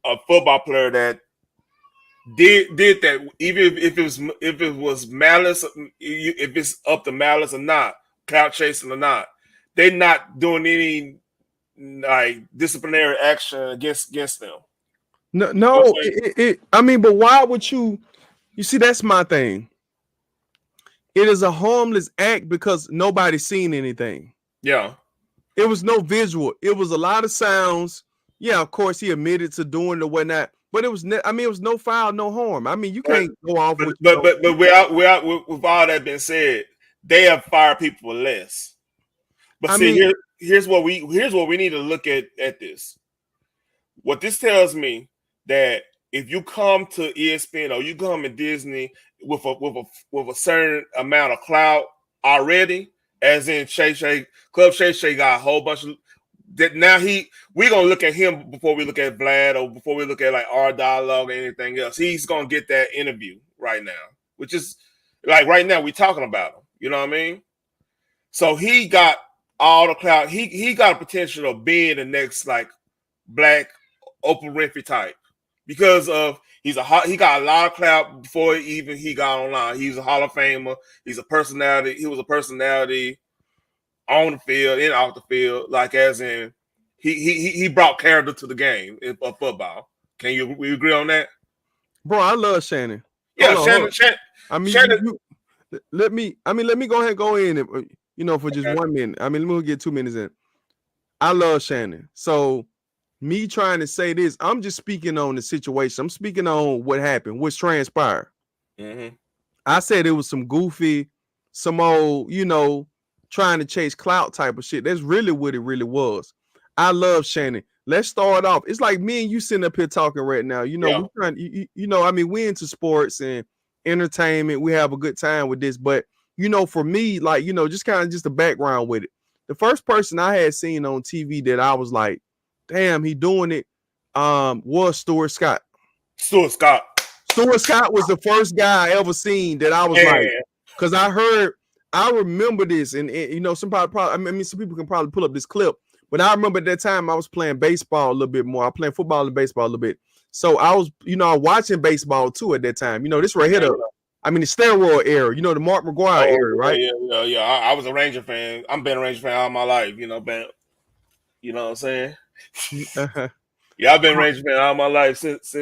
a football player that did that, even if it was malice, if it's up to malice or not, clout chasing or not, they're not doing any like disciplinary action against them. No. I mean, but why would you? You see, that's my thing. It is a harmless act because nobody's seen anything. Yeah, it was no visual. It was a lot of sounds. Yeah, of course, he admitted to doing the whatnot, but it was it was no foul, no harm. I mean, you can't go off with. But with all that being said, they have fired people for less. But here's what we need to look at this. What this tells me, that if you come to ESPN or you come to Disney with a certain amount of clout already, as in Club Shay got a whole bunch of that. Now we're gonna look at him before we look at Vlad, or before we look at like our dialogue or anything else. He's gonna get that interview right now, which is like right now we're talking about him. You know what I mean? So he got all the clout. He got a potential of being the next like black Oprah Winfrey type, because of he got a lot of clout before even he got online. He's a Hall of Famer. He's a personality. He was a personality on the field and off the field, like as in he brought character to the game of football. We agree on that? Bro, I love Shannon. Yeah, Hold on. Shannon. I mean, Shannon. let me go ahead and go in and, for just 1 minute. I mean, let me get 2 minutes in. I love Shannon. So me trying to say this, I'm just speaking on the situation. I'm speaking on what happened, what's transpired. Mm-hmm. I said it was some goofy, some old, trying to chase clout type of shit. That's really what it really was. I love Shannon. Let's start off. It's like me and you sitting up here talking right now. Yeah. We trying, I mean, we into sports and entertainment. We have a good time with this, but for me, like, just kind of just the background with it. The first person I had seen on TV that I was like, damn, he doing it, was Stuart Scott. Stuart Scott. Stuart Scott was the first guy I ever seen that I was like, because I remember this, and somebody probably, I mean, some people can probably pull up this clip, but I remember at that time I was playing baseball a little bit more. I was playing football and baseball a little bit, so I was, watching baseball too at that time. This right here, I mean, the steroid era, the Mark McGwire era, right? Yeah. I was a Ranger fan. I've been a Ranger fan all my life. You know what I'm saying? Uh-huh. Yeah, I've been a Ranger fan all my life since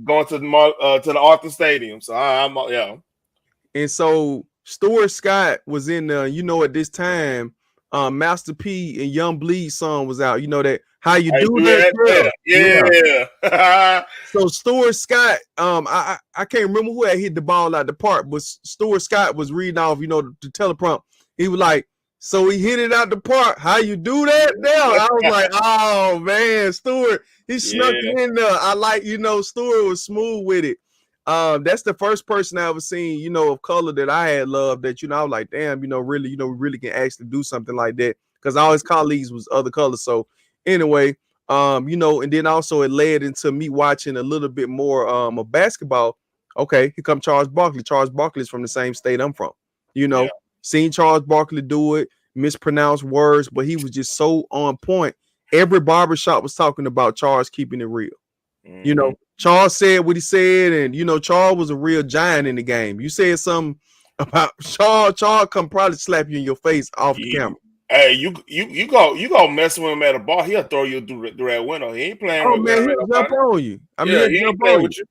going to the Arthur Stadium. So I'm yeah. And so Stuart Scott was in at this time, Master P and Young Bleed song was out. That How You Do That, yeah. So Stuart Scott, I can't remember who had hit the ball out the park, but Stuart Scott was reading off, the teleprompt. He was like, so he hit it out the park. How you do that now? I was like, oh man, Stuart, he snuck it in there. I like, Stuart was smooth with it. That's the first person I ever seen, of color that I had loved that, I was like, damn, really, we really can actually do something like that. Because all his colleagues was other colors. So anyway, and then also it led into me watching a little bit more of basketball. Okay, here come Charles Barkley. Charles Barkley is from the same state I'm from. Seen Charles Barkley do it, mispronounce words, but he was just so on point. Every barbershop was talking about Charles keeping it real. Mm-hmm. Charles said what he said, and Charles was a real giant in the game. You said something about Charles come probably slap you in your face off the camera. Hey, you go messing with him at a bar, he'll throw you through that window. He ain't playing with man, he'll jump on you. I mean, he ain't playing with you.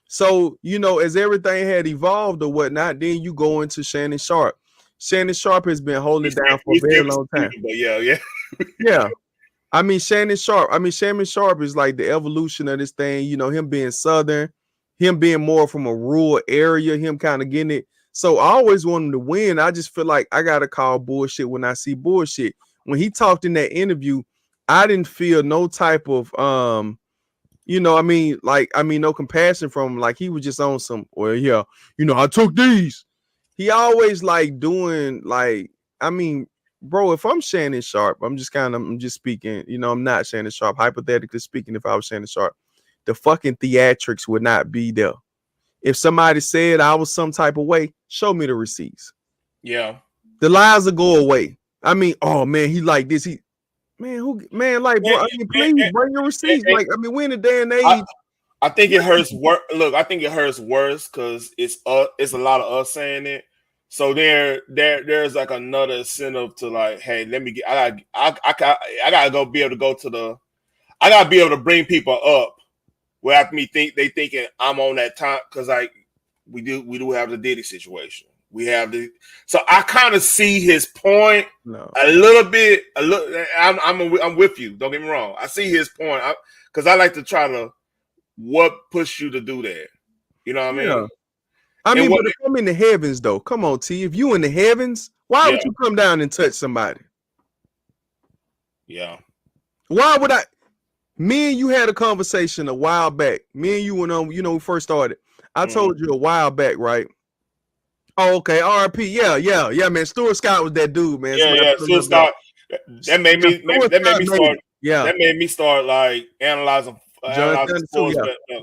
So, as everything had evolved or whatnot, then you go into Shannon Sharpe. Shannon Sharpe has been holding it down for a very long time. But yeah. Yeah. I mean, Shannon Sharpe is like the evolution of this thing, him being Southern, him being more from a rural area, him kind of getting it. So I always want him to win. I just feel like I got to call bullshit when I see bullshit. When he talked in that interview, I didn't feel no type of, no compassion from him. Like he was just on some, well, yeah, I took these. He always like doing like, I mean, bro, if I'm Shannon Sharpe, I'm just speaking, I'm not Shannon Sharpe. Hypothetically speaking, if I was Shannon Sharpe, the fucking theatrics would not be there. If somebody said I was some type of way, show me the receipts. Yeah. The lies will go away. I mean, oh man, he like this. Bro, I mean, please bring your receipts. Like, I mean, we're in a day and age. I think it hurts worse. Look, I think it hurts worse because it's a lot of us saying it. So there's like another incentive to like, hey, let me get. I gotta go be able to go to the. I gotta be able to bring people up without me they thinking I'm on that time because like we do have the Diddy situation. We have so I kind of see his point a little bit. I'm with you. Don't get me wrong. I see his point because I like to try to what pushed you to do that. You know what I mean? I mean, but if I'm in the heavens, though, come on, T. If you in the heavens, why would you come down and touch somebody? Yeah. Why would I? Me and you had a conversation a while back. Me and you went on, we first started. I told you a while back, right? Oh, okay. RP. Yeah, man. Stuart Scott was that dude, man. Yeah. Stuart Scott. That made me start like analyzing sports.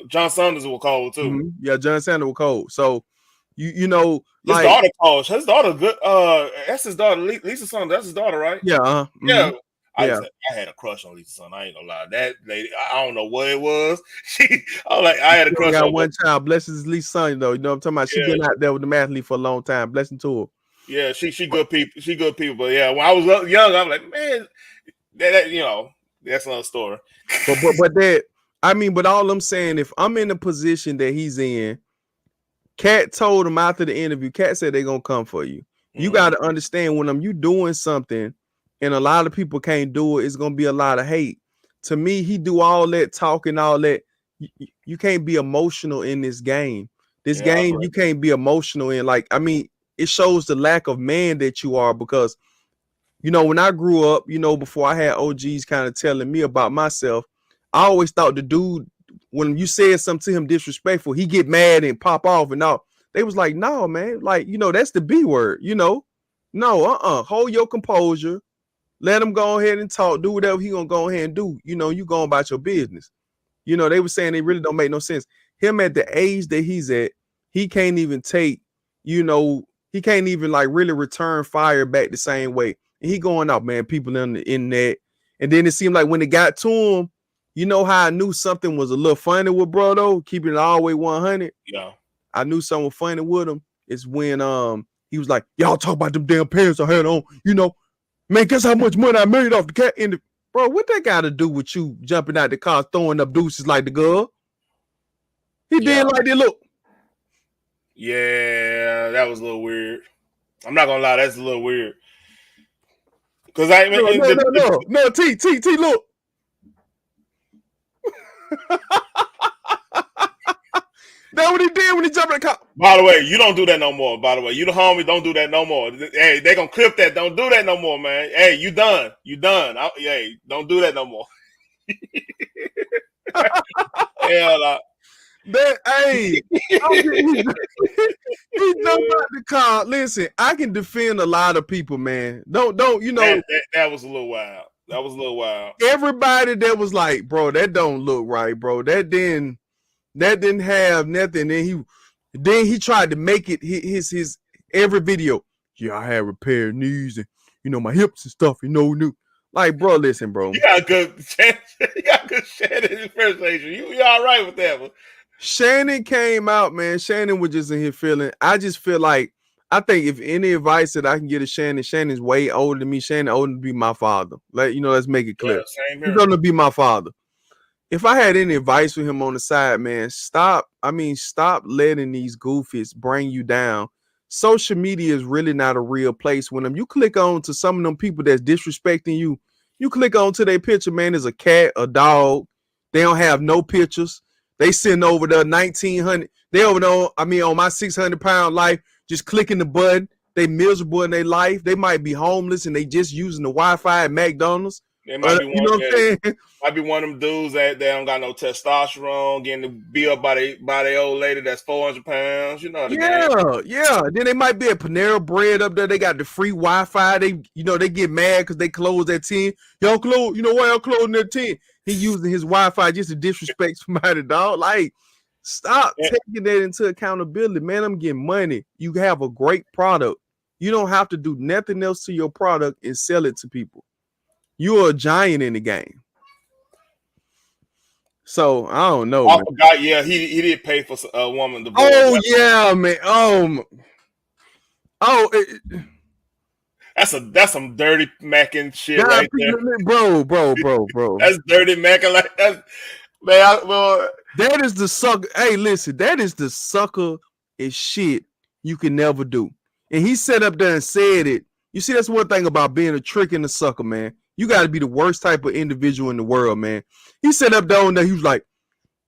John Sanders was cold too. Mm-hmm. Yeah, John Sanders was cold. So you know, his daughter cold. His daughter good. That's his daughter, Lisa Sanders. That's his daughter, right? Yeah. Mm-hmm. Yeah. I had a crush on Lisa Sanders. I ain't gonna lie. That lady, I don't know what it was. I had a crush on her. One child. Blesses Lisa Sanders, though. You know what I'm talking about? She been out there with the athlete for a long time. Blessing to her. Yeah, she good people. She good people. But yeah, when I was young, I was like, man, that's another story. but all I'm saying, if I'm in the position that he's in, Cat told him after the interview, Cat said they're gonna come for you. You got to understand when you doing something and a lot of people can't do it, it's gonna be a lot of hate. To me, he do all that talking, all that. You can't be emotional in this game. This game, you can't be emotional in. Like, I mean, it shows the lack of man that you are because, you know, when I grew up, you know, before I had OGs kind of telling me about myself, I always thought the dude, when you said something to him disrespectful, he get mad and pop off and all. They was like, no, man, like, you know, that's the B word, you know. No, hold your composure. Let him go ahead and talk. Do whatever he gonna go ahead and do. You know, you going about your business. You know, they were saying it really don't make no sense. Him at the age that he's at, he can't even take, you know, he can't even like really return fire back the same way. And he going out, man, people in the internet. And then it seemed like when it got to him, you know how I knew something was a little funny with bro though, keeping it all the way 100. Yeah. I knew something was funny with him. It's when he was like, y'all talk about them damn pants I had on, you know. Man, guess how much money I made off the cat in the bro. What that got to do with you jumping out the car, throwing up deuces like the girl? He did like that. Look. Yeah, that was a little weird. I'm not gonna lie, that's a little weird. Cause I no, T, look. That's what he did when he jumped in the car. By the way, you don't do that no more. By the way, you the homie, don't do that no more. Hey, they gonna clip that. Don't do that no more, man. Hey, you done. You done. Hey, don't do that no more. Hell no. Hey, he jumped out the car. Listen, I can defend a lot of people, man. Don't you know? That was a little wild. That was a little wild. Everybody that was like, bro, that don't look right, bro. That didn't have nothing. Then he tried to make it his every video. Yeah, I had repaired knees and you know my hips and stuff. You know, like, bro, listen, bro. You got good Shannon impersonation. You all right with that one? Shannon came out, man. Shannon was just in here feeling. I just feel like I think if any advice that I can get to Shannon, Shannon's way older than me. Shannon older to be my father. Like, you know, let's make it clear. Yeah, same here. He's gonna be my father. If I had any advice for him on the side, man, stop letting these goofies bring you down. Social media is really not a real place. When you click on to some of them people that's disrespecting you, you click on to their picture, man, there's a cat, a dog. They don't have no pictures. They sitting over there 1900. They over there, on my 600-pound life, just clicking the button. They miserable in their life. They might be homeless and they just using the Wi-Fi at McDonald's. They might be you know what I'm saying? Might be one of them dudes that they don't got no testosterone, getting beat up by their old lady that's 400 pounds. You know the game. Yeah. Then they might be at Panera Bread up there. They got the free Wi-Fi. They get mad because they close at 10. Y'all close. You know why y'all closing at 10? He using his Wi-Fi just to disrespect somebody, dog. Like, stop taking that into accountability, man. I'm getting money. You have a great product. You don't have to do nothing else to your product and sell it to people. You're a giant in the game. So I don't know. I forgot. Yeah, he did pay for a woman to. Oh yeah, man. That's some dirty macking shit right there, bro. That's dirty macking like that, man. That is the sucker. Hey, listen, that is the sucker is shit you can never do. And he sat up there and said it. You see, that's one thing about being a trick and a sucker, man. You got to be the worst type of individual in the world, man. He sat up down there. He was like,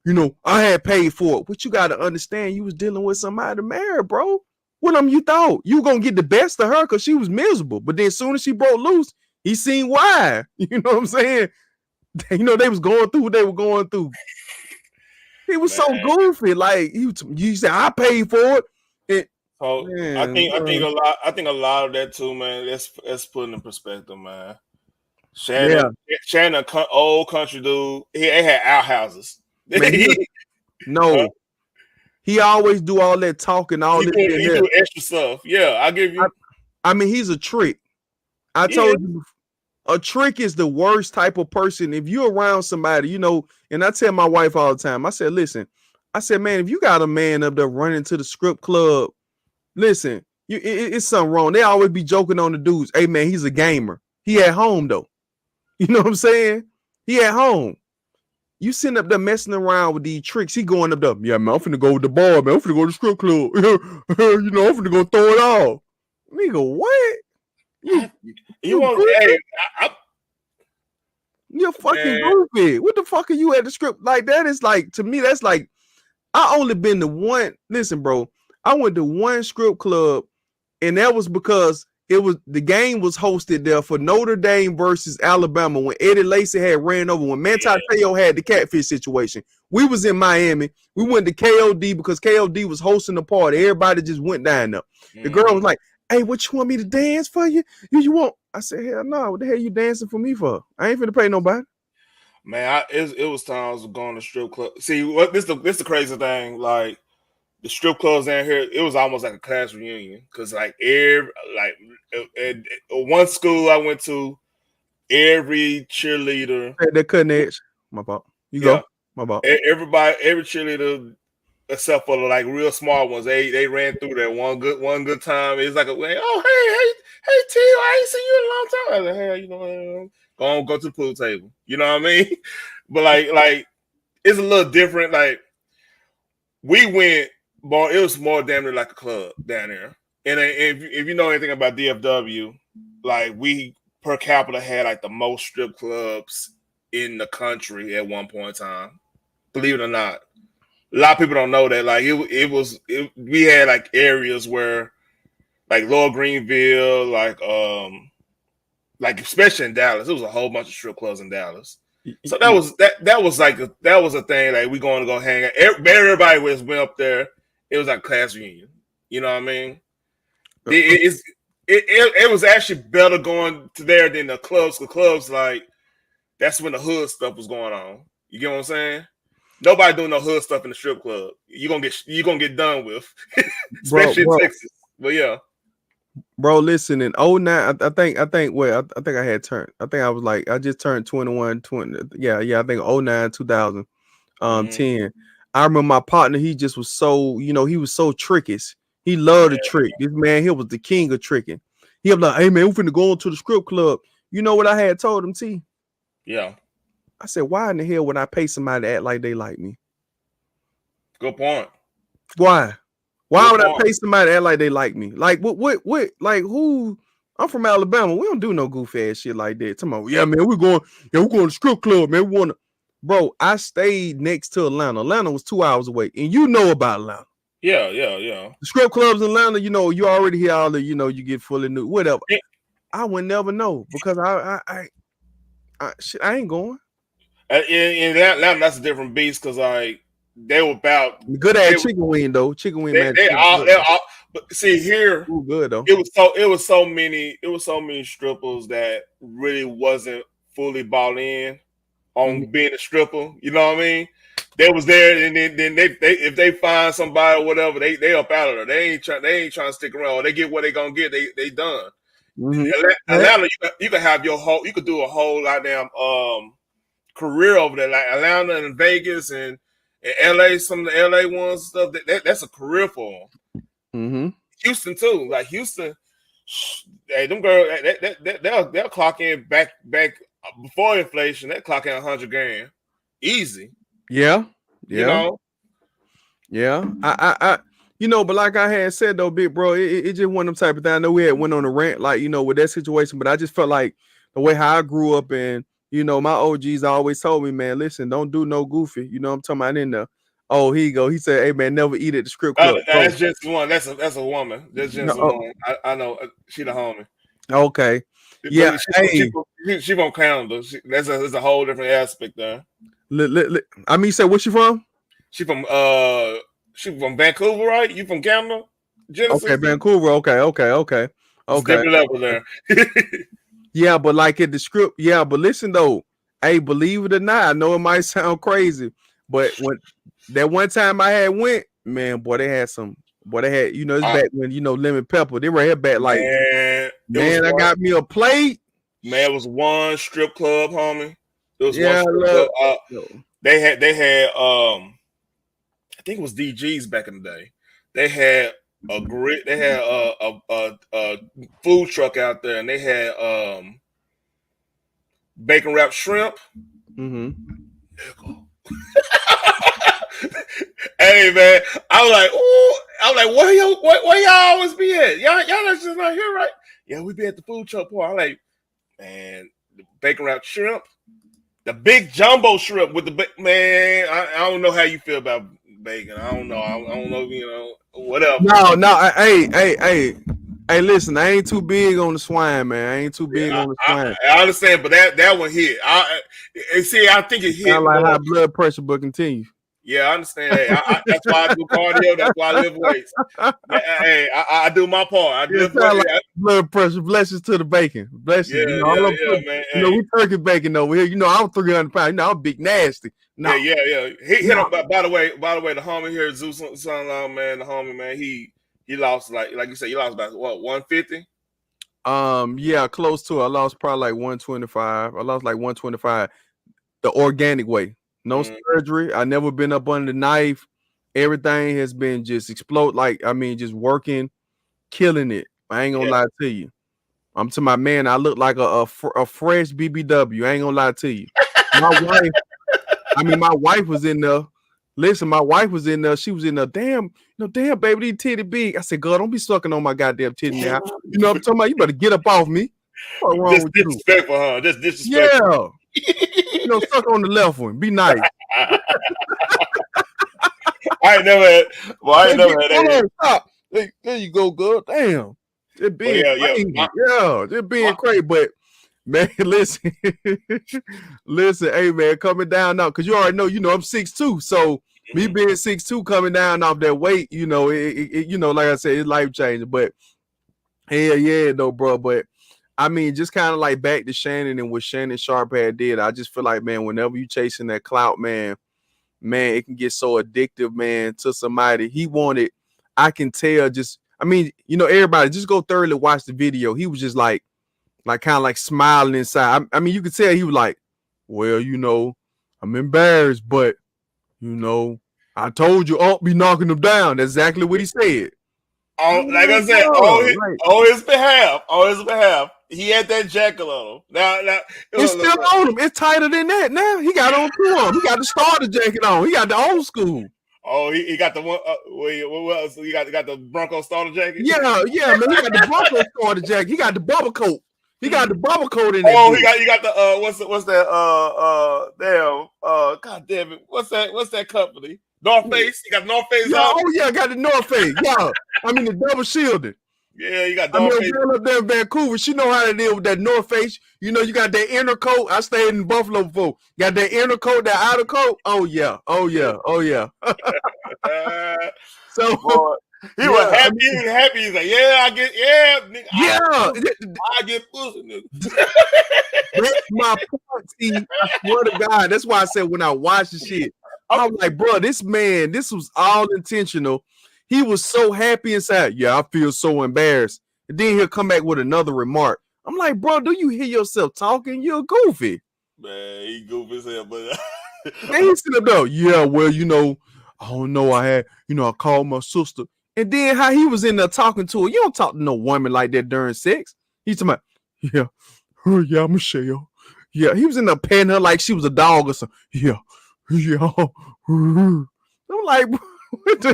you know, I had paid for it. But you got to understand, you was dealing with somebody married, bro. What you thought? You going to get the best of her because she was miserable. But then as soon as she broke loose, he seen why. You know what I'm saying? You know, they was going through what they were going through. He was so goofy. Like, you said, I paid for it. I think a lot of that too, man. Let's put it in perspective, man. Shannon, old country dude. He had outhouses. Man, he always do all that talking, all this. He do extra stuff. Yeah, I give you. I mean, he's a trick. I told you, a trick is the worst type of person. If you're around somebody, you know, and I tell my wife all the time, I said, listen, man, if you got a man up there running to the strip club, listen, it's something wrong. They always be joking on the dudes. Hey, man, he's a gamer. He at home, though. You know what I'm saying? He at home. You sitting up there messing around with these tricks. He going up there. Yeah, man, I'm finna go with the bar, man. I'm finna go to the strip club. I'm finna go throw it all. Nigga, what? You want? Hey, you're fucking goofy. What the fuck are you at the strip? Like that is like to me. That's like I only been to one. Listen, bro. I went to one strip club, and that was because the game was hosted there for Notre Dame versus Alabama when Eddie Lacy had ran over when Manti Te'o had the catfish situation. We was in Miami. We went to KOD because KOD was hosting the party. Everybody just went down there. The girl was like, "Hey, what you want me to dance for you? You want?" I said, "Hell no. What the hell you dancing for me for? I ain't finna pay nobody." Man, it was times going to strip club. See, what this the crazy thing, like the strip clubs down here, it was almost like a class reunion because like one school I went to, every cheerleader, That cutting edge. My fault. You go. My fault. Every cheerleader except for the like real small ones, they ran through that one good time. It's like hey T, I ain't seen you in a long time. I was like, hey, you know, go to the pool table. You know what I mean? But like it's a little different. Like we went, but it was more damn near like a club down there. And if you know anything about DFW, like we per capita had like the most strip clubs in the country at one point in time. Believe it or not. A lot of people don't know that. Like we had like areas where like Lower Greenville, like especially in Dallas, it was a whole bunch of strip clubs in Dallas. So that was a thing. Like we going to go hang out. Everybody went up there. It was like a class reunion. You know what I mean? It was actually better going to there than the clubs. The clubs, like that's when the hood stuff was going on. You get what I'm saying? Nobody doing no hood stuff in the strip club. You're gonna get done with, especially in Texas. But yeah. Bro, listen, in 09, I think I had turned. I think I was like, I just turned 21, 20. Yeah, I think 09, 2000, 10. I remember my partner, he just was so, he was so trickish. He loved to trick. This man, he was the king of tricking. He was like, hey man, we finna go into the strip club. You know what I had told him, T? Yeah. I said, why in the hell would I pay somebody to act like they like me? Good point. Why? Why would I pay somebody to act like they like me? Like what like who? I'm from Alabama. We don't do no goofy ass shit like that. Come on, yeah, man, we're going to strip club, man. We wanna, bro. I stayed next to Atlanta. Atlanta was 2 hours away, and you know about Atlanta. Yeah. The strip clubs in Atlanta, you already hear all the, you get fully new, whatever. Yeah. I would never know because I ain't going. In Atlanta, that's a different beast because like they were about good ass chicken wing though. Chicken wing, man. They're all, but see here, ooh, good though. It was so many strippers that really wasn't fully bought in on being a stripper. You know what I mean? They was there, and then they if they find somebody or whatever, they up out of there. They ain't trying to stick around. They get what they gonna get. They done. Atlanta, you can have you could do a whole goddamn career over there, like Atlanta and Vegas and LA. Some of the LA ones stuff that's a career for them. Houston too, like Houston. Hey, them girls, they'll clock in back before inflation. They clock in $100,000 easy. Yeah. You know. Yeah. I but like I had said though, big bro, it just one of them type of thing. I know we had went on a rant, like with that situation, but I just felt like the way how I grew up and my OGs always told me, man, listen, don't do no goofy. You know what I'm talking about in there. Oh, here you go. He said, hey man, never eat at the strip club. That's just one. That's a woman. That's just a woman. I know. She the homie. Okay. Yeah. She from Canada. That's a whole different aspect there. I mean, say where she from? She from Vancouver, right? You from Canada? Genesis? Okay, Vancouver. Okay. Different level there. Yeah, but like at the script, yeah, but listen though, hey, believe it or not, I know it might sound crazy, but when that one time I had went, man, boy, they had it's back when lemon pepper, they were here back like, man, I got me a plate. Man, it was one strip club, homie. It was one strip club. They had I think it was DG's back in the day. They had a food truck out there, and they had bacon wrapped shrimp. Hey man, I was like, where y'all always be at? Y'all just not here, right? Yeah, we be at the food truck part. I'm like, man, the bacon wrapped shrimp, the big jumbo shrimp with the man. I don't know how you feel about bacon. I don't know. I don't know. Whatever. No. Hey, listen, I ain't too big on the swine, man. I ain't too big on the swine. I understand, but that one hit. I think it hit. Sound like high blood pressure, but continue. Yeah, I understand that. That's why I do cardio. That's why I lift weights. Hey, I do my part. I lift weights. Like blood pressure. Blessings to the bacon. Blessings. Yeah, man. We turkey bacon over here. I'm 300 pounds. I'm big nasty. No. Yeah. He hit him. By the way, the homie here, Zeus son, man, the homie, man, he lost like you said, he lost about what 150. Yeah, close to it. I lost probably like 125. I lost like 125 the organic way. No surgery. I never been up under the knife. Everything has been just explode. Just working, killing it. I ain't gonna lie to you. I'm to my man. I look like a fresh BBW. I ain't gonna lie to you. My wife was in there. Listen, my wife was in there. She was in there. Damn, baby, these titty big. I said, girl, don't be sucking on my goddamn titty now. You know what I'm talking about? You better get up off me. What's wrong with you? Disrespectful, huh? Just disrespectful. Yeah. Suck on the left one. Be nice. I ain't never had that. Stop. There you go, girl. Damn. Just being crazy. Just being crazy. But man, listen, hey man, coming down now, because you already know, I'm 6'2", so me being 6'2", coming down off that weight, like I said, it's life changing. But hell yeah, though, bro. But I mean, just kind of like back to Shannon and what Shannon Sharp had did. I just feel like, man, whenever you chasing that clout, man, it can get so addictive, man, to somebody. He wanted, I can tell, everybody just go thoroughly watch the video. He was just like kind of like smiling inside. I mean, you could tell he was like, well, I'm embarrassed, but I told you, I'll be knocking them down. That's exactly what he said. Like I said, on his behalf, he had that jacket on him. Now it's still on him. It's tighter than that. Now he got on to him. He got the starter jacket on. He got the old school. Oh, he got the one. What else? He got the Bronco starter jacket. Yeah, man. He got the Bronco starter jacket. He got the bubble coat. He got the bubble coat in there. Oh, he got the what's that? God damn it! What's that company? North Face. He got North Face. Yeah, on. Oh yeah, I got the North Face. Yeah, the double shielded. Yeah, you got North Face. Girl up there in Vancouver, she know how to deal with that North Face. You got that inner coat. I stayed in Buffalo before. Got that inner coat, that outer coat. Oh yeah. So. Boy. He was happy. He was happy. He's like, nigga, I get pussy, nigga. That's my point. See, I swear to God, that's why I said when I watched the shit, I was like, bro, this man, this was all intentional. He was so happy inside. Yeah, I feel so embarrassed. And then he'll come back with another remark. I'm like, bro, do you hear yourself talking? You're goofy. Man, he goofy as hell, but then he said, though, yeah, well, I don't know. I called my sister. And then how he was in there talking to her. You don't talk to no woman like that during sex. He's talking about, yeah, Michelle. Yeah, he was in there petting her like she was a dog or something. Yeah. I'm like, what the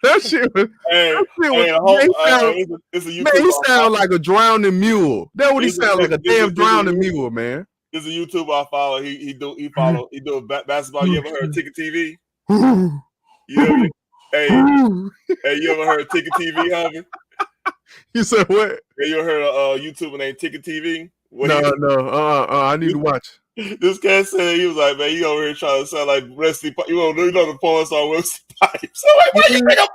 that shit was. He sound like a drowning mule. That's what he sound like, a damn drowning mule, man. There's a YouTuber I follow. He do basketball. You ever heard of Ticket TV? Hey, you ever heard of Ticket TV, homie? You said what? Hey, you ever heard of a YouTuber named Ticket TV? No. I need to watch. This guy said, he was like, man, you over here trying to sound like Wesley Pipes. You know the porn song Wesley Pipes. So like, why you bring up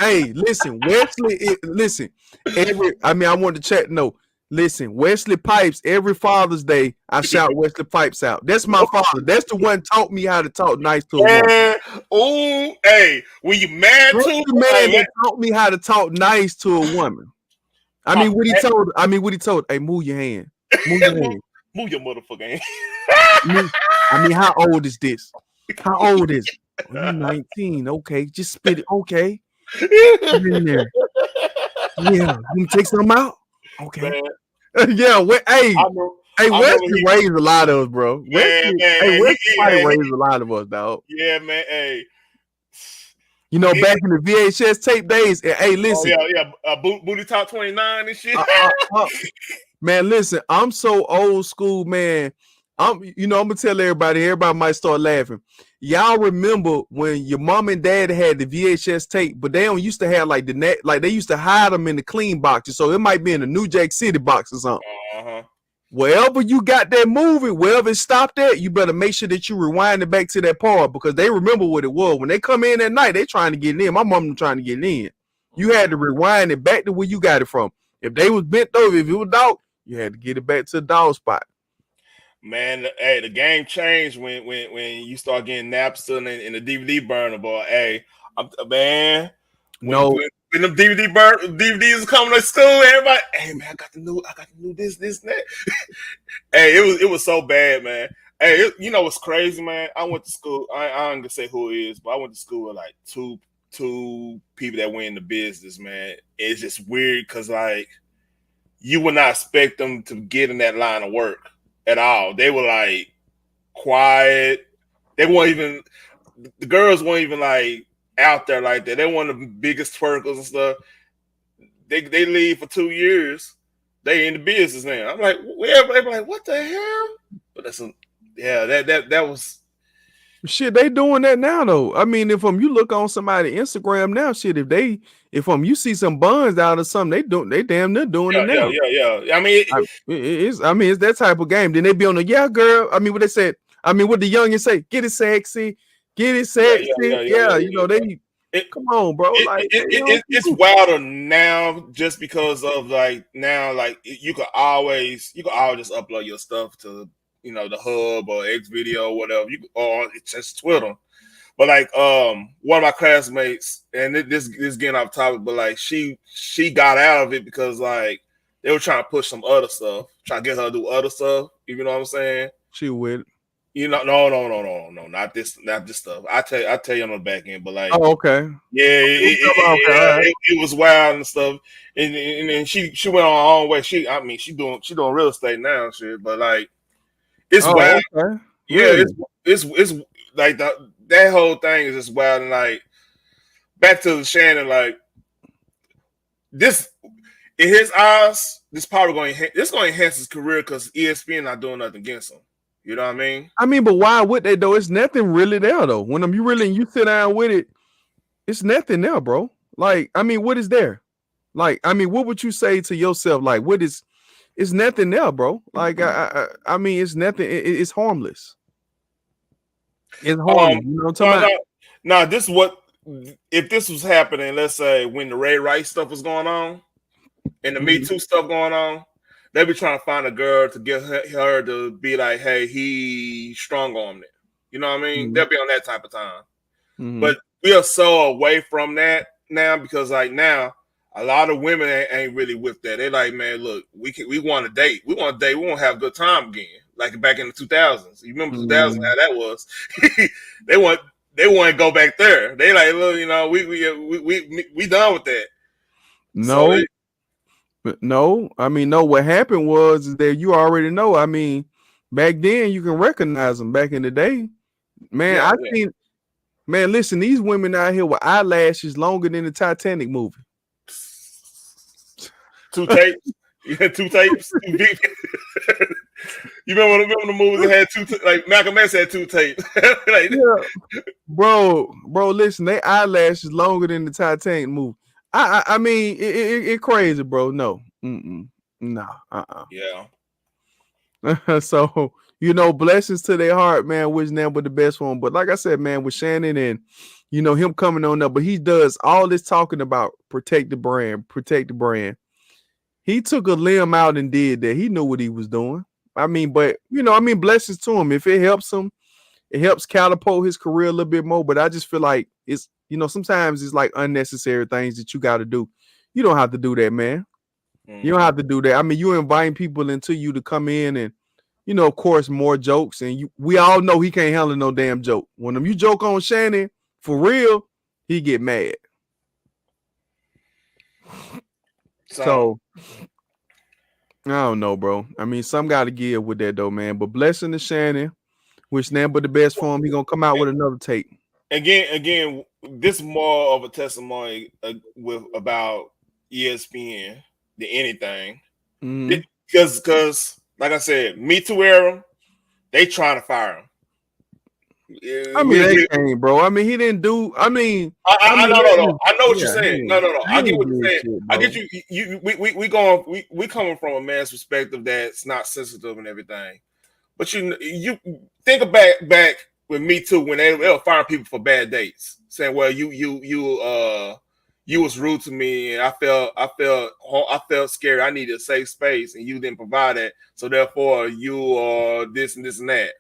Hey, listen, Wesley, listen. I want to check. No, listen, Wesley Pipes, every Father's Day, I shout Wesley Pipes out. That's my father. That's the one taught me how to talk nice to a woman. Oh, hey, when you mad to the man that taught me how to talk nice to a woman. What he told, hey, move your hand. Move your hand. Move your motherfucking hand. How old is this? How old is it? You're 19. Okay, just spit it. Okay. In there. Yeah, you take some out. Okay. Man. Yeah. Hey. Hey, I remember Wesley raised a lot of us, bro. man, Wesley probably raised a lot of us, dog. yeah, man, hey. You know, back in the VHS tape days, and hey, listen. Oh yeah, Booty Top 29 and shit. Man, listen, I'm so old school, man. I'm gonna tell everybody. Everybody might start laughing. Y'all remember when your mom and dad had the VHS tape, but they don't used to have like the net, like they used to hide them in the clean boxes, so it might be in the New Jack City box or something. Uh-huh. Wherever you got that movie, wherever it stopped at, you better make sure that you rewind it back to that part because they remember what it was. When they come in at night, they trying to get in. My mom was trying to get in. You had to rewind it back to where you got it from. If they was bent over, if it was dog, you had to get it back to the dog spot. Man, hey, the game changed when you start getting Napster and the DVD burner, boy. Hey, man, when them DVDs coming to school, everybody, hey man, I got the new this, and that. Hey, it was so bad, man. Hey, you know what's crazy, man? I went to school. I ain't gonna say who it is, but I went to school with like two people that went in the business, man. It's just weird because like you would not expect them to get in that line of work at all. They were like quiet. They weren't even the girls weren't even like out there like that. They weren't the biggest twerkers and stuff. They leave for 2 years. They in the business now. I'm like, everybody like, what the hell? But that was shit. They doing that now though. I mean, if you look on somebody Instagram now, shit, if you see some buns out of something, they damn near doing it now. Yeah. I mean, it's that type of game. Then they be on the girl. I mean, what they said. I mean, what the youngins say, get it sexy. Yeah, you know they. Come on, bro. It's wilder now just because of like you could always just upload your stuff to the hub or X video or whatever or it's just Twitter. But like one of my classmates, and this getting off topic, but like she got out of it because like they were trying to push some other stuff, trying to get her to do other stuff. You know what I'm saying? She would. No, not this stuff. I tell you on the back end, but like, oh, okay, yeah, it was wild and stuff, and then she went on her own way. She doing real estate now, and shit. But like, it's wild. Okay. Yeah, really? it's like that whole thing is just wild. And like, back to Shannon, like this in his eyes, this probably going to enhance his career because ESPN not doing nothing against him. You know what I mean? I mean, but why would they though? It's nothing really there though. When you sit down with it, it's nothing there, bro. Like, I mean, what is there? Like, I mean, what would you say to yourself? Like, it's nothing there, bro. Like, I mean, it's nothing. It's harmless. It's harmless. You know what I'm talking about? No, this is what if this was happening. Let's say when the Ray Rice stuff was going on and the Me Too stuff going on. They be trying to find a girl to get her to be like, hey, he strong on it. You know what I mean? They'll be on that type of time. But we are so away from that now because like now a lot of women ain't really with that. They're like, man, look, we want to date. We want to date. We want to have a good time again. Like back in the 2000s. You remember 2000 how that was? They want to go back there. They like, look, we done with that. No. No, I mean, no. What happened was that you already know. I mean, back then you can recognize them. Back in the day, man, man, listen, these women out here with eyelashes longer than the Titanic movie. 2 tapes, yeah, 2 tapes. You remember the movies that had 2 like Malcolm X had 2 tapes. Like, yeah. Bro, listen, they eyelashes longer than the Titanic movie. I mean, it crazy, bro. No, nah, yeah. So blessings to their heart, man. Wishing them but the best one. But like I said, man, with Shannon and him coming on up, but he does all this talking about protect the brand. He took a limb out and did that. He knew what he was doing. I mean, but blessings to him. If it helps him, it helps catapult his career a little bit more. But I just feel like it's sometimes it's like unnecessary things that you got to do. You don't have to do that, man. You don't have to do that. I mean, you're inviting people into you to come in and, of course, more jokes. And we all know he can't handle no damn joke. When you joke on Shannon, for real, he get mad. So I don't know, bro. I mean, some got to give with that though, man. But blessing to Shannon, wish nothing but the best for him. He gonna come out with another tape. Again, this is more of a testimony with about ESPN than anything. Mm-hmm. Because like I said, Me Too era, they trying to fire him. I mean, they can't, bro. I mean, he didn't do. I mean, I know, no. I know what you're yeah, saying. No. he I get ain't what you're doing saying. shit, I bro. get you. We going. We coming from a man's perspective that's not sensitive and everything. But you think back with Me Too when they were firing people for bad dates, saying, "Well, you was rude to me, and I felt scared. I needed a safe space, and you didn't provide that. So therefore, you are this and this and that."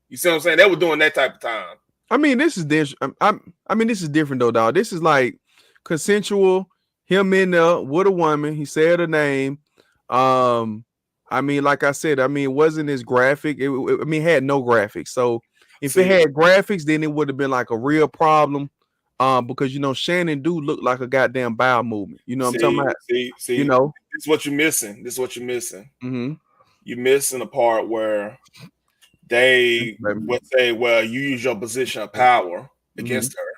You see what I'm saying? They were doing that type of time. I mean, this is different. I mean, this is different though, dog. This is like consensual. Him in there with a woman. He said her name. I mean, like I said, I mean, it wasn't as graphic. I mean, it had no graphics. So if it had graphics, then it would have been like a real problem. Because Shannon do look like a goddamn bowel movement. You know what I'm talking about? See, You know, this is what you're missing. This is what you're missing. mm-hmm. You're missing a part where they would say, "Well, you use your position of power against her."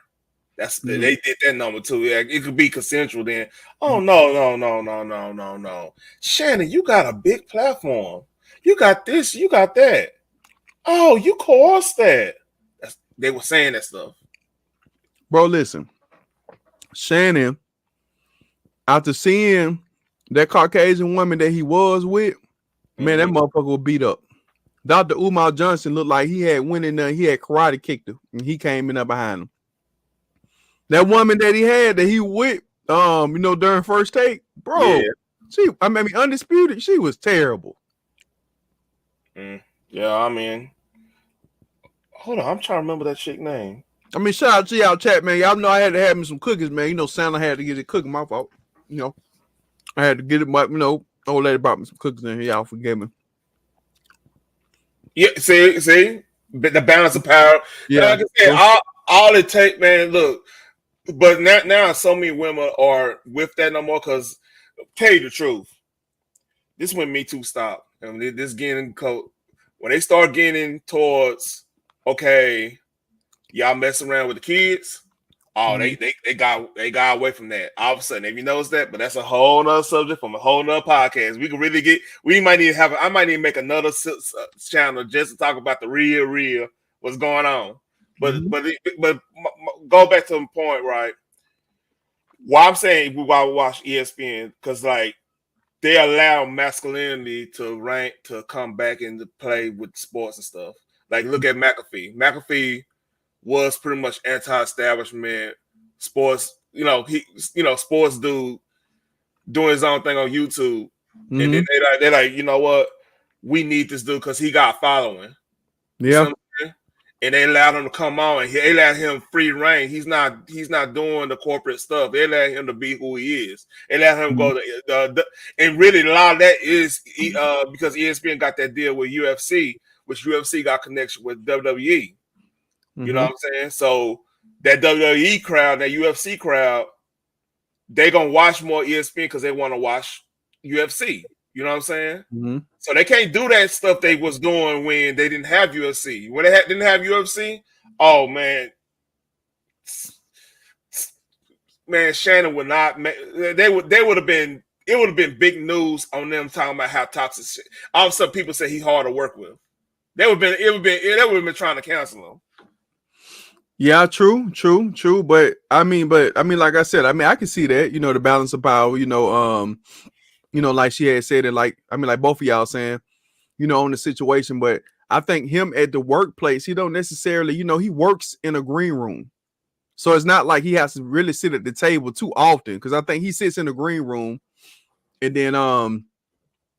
That's they did that number too. Yeah, it could be consensual then. Oh no. Shannon, you got a big platform. You got this, you got that. Oh, you coerced that. They were saying that stuff. Bro, listen. Shannon, after seeing that Caucasian woman that he was with, man, that motherfucker was beat up. Dr. Umar Johnson looked like he had went in there, he had karate kicked her, and he came in there behind him. That woman that he with, during first take, bro, I mean, undisputed, she was terrible. Yeah, I mean, hold on, I'm trying to remember that chick name. I mean, shout out to y'all chat, man. Y'all know I had to have me some cookies, man. Santa had to get it cooking, my fault. I had to get it, but old lady brought me some cookies in here. Y'all forgive me. Yeah, see, the balance of power. Yeah, like I said, all it take, man. Look, but now so many women are with that no more. Because tell you the truth, this when Me Too stopped. And this getting when they start getting towards okay, y'all messing around with the kids. Oh, they got away from that. All of a sudden, if you notice that, but that's a whole nother subject from a whole nother podcast. We can really I might need to make another channel just to talk about the real what's going on. But go back to the point, right? Why I'm saying why we watch ESPN, because like they allow masculinity to come back into play with sports and stuff. Like look at McAfee. McAfee was pretty much anti-establishment sports. Sports dude doing his own thing on YouTube, and then they're like, you know what? We need this dude because he got following. Yeah, and they allowed him to come on, and they allowed him free reign. He's not doing the corporate stuff. They allowed him to be who he is. They let him go and really a lot of that is because ESPN got that deal with UFC, which UFC got connection with WWE. You know what I'm saying? So that WWE crowd, that UFC crowd, they gonna watch more ESPN because they want to watch UFC. You know what I'm saying? So they can't do that stuff they was doing when they didn't have UFC. When they didn't have UFC, oh man, Shannon would not. They would have been. It would have been big news on them talking about how toxic shit. All of a sudden, people say he's hard to work with. They would have been trying to cancel him. Yeah, true. But I mean, like I said, I mean, I can see that, the balance of power, like she had said it, like both of y'all saying, on the situation. But I think him at the workplace, he don't necessarily, he works in a green room. So it's not like he has to really sit at the table too often. Cause I think he sits in the green room and then,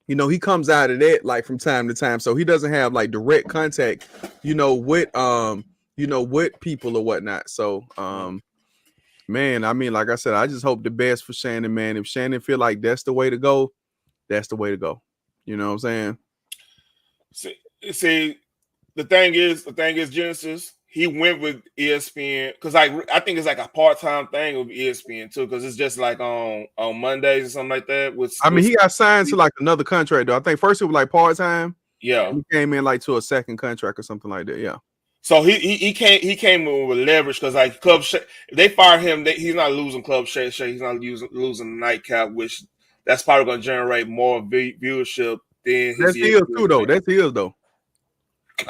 he comes out of that like from time to time. So he doesn't have like direct contact, with people or whatnot. So, man, I mean, like I said, I just hope the best for Shannon, man. If Shannon feel like that's the way to go, that's the way to go. You know what I'm saying? See, the thing is, Genesis, he went with ESPN because I think it's like a part-time thing with ESPN too, because it's just like on Mondays or something like that. I mean, he got signed to like another contract though. I think first it was like part-time. Yeah, he came in like to a second contract or something like that. Yeah. So he came in with leverage because like if they fire him, he's not losing Club Shay. He's not losing the nightcap, which that's probably going to generate more viewership than his. That's his too though. That's his though.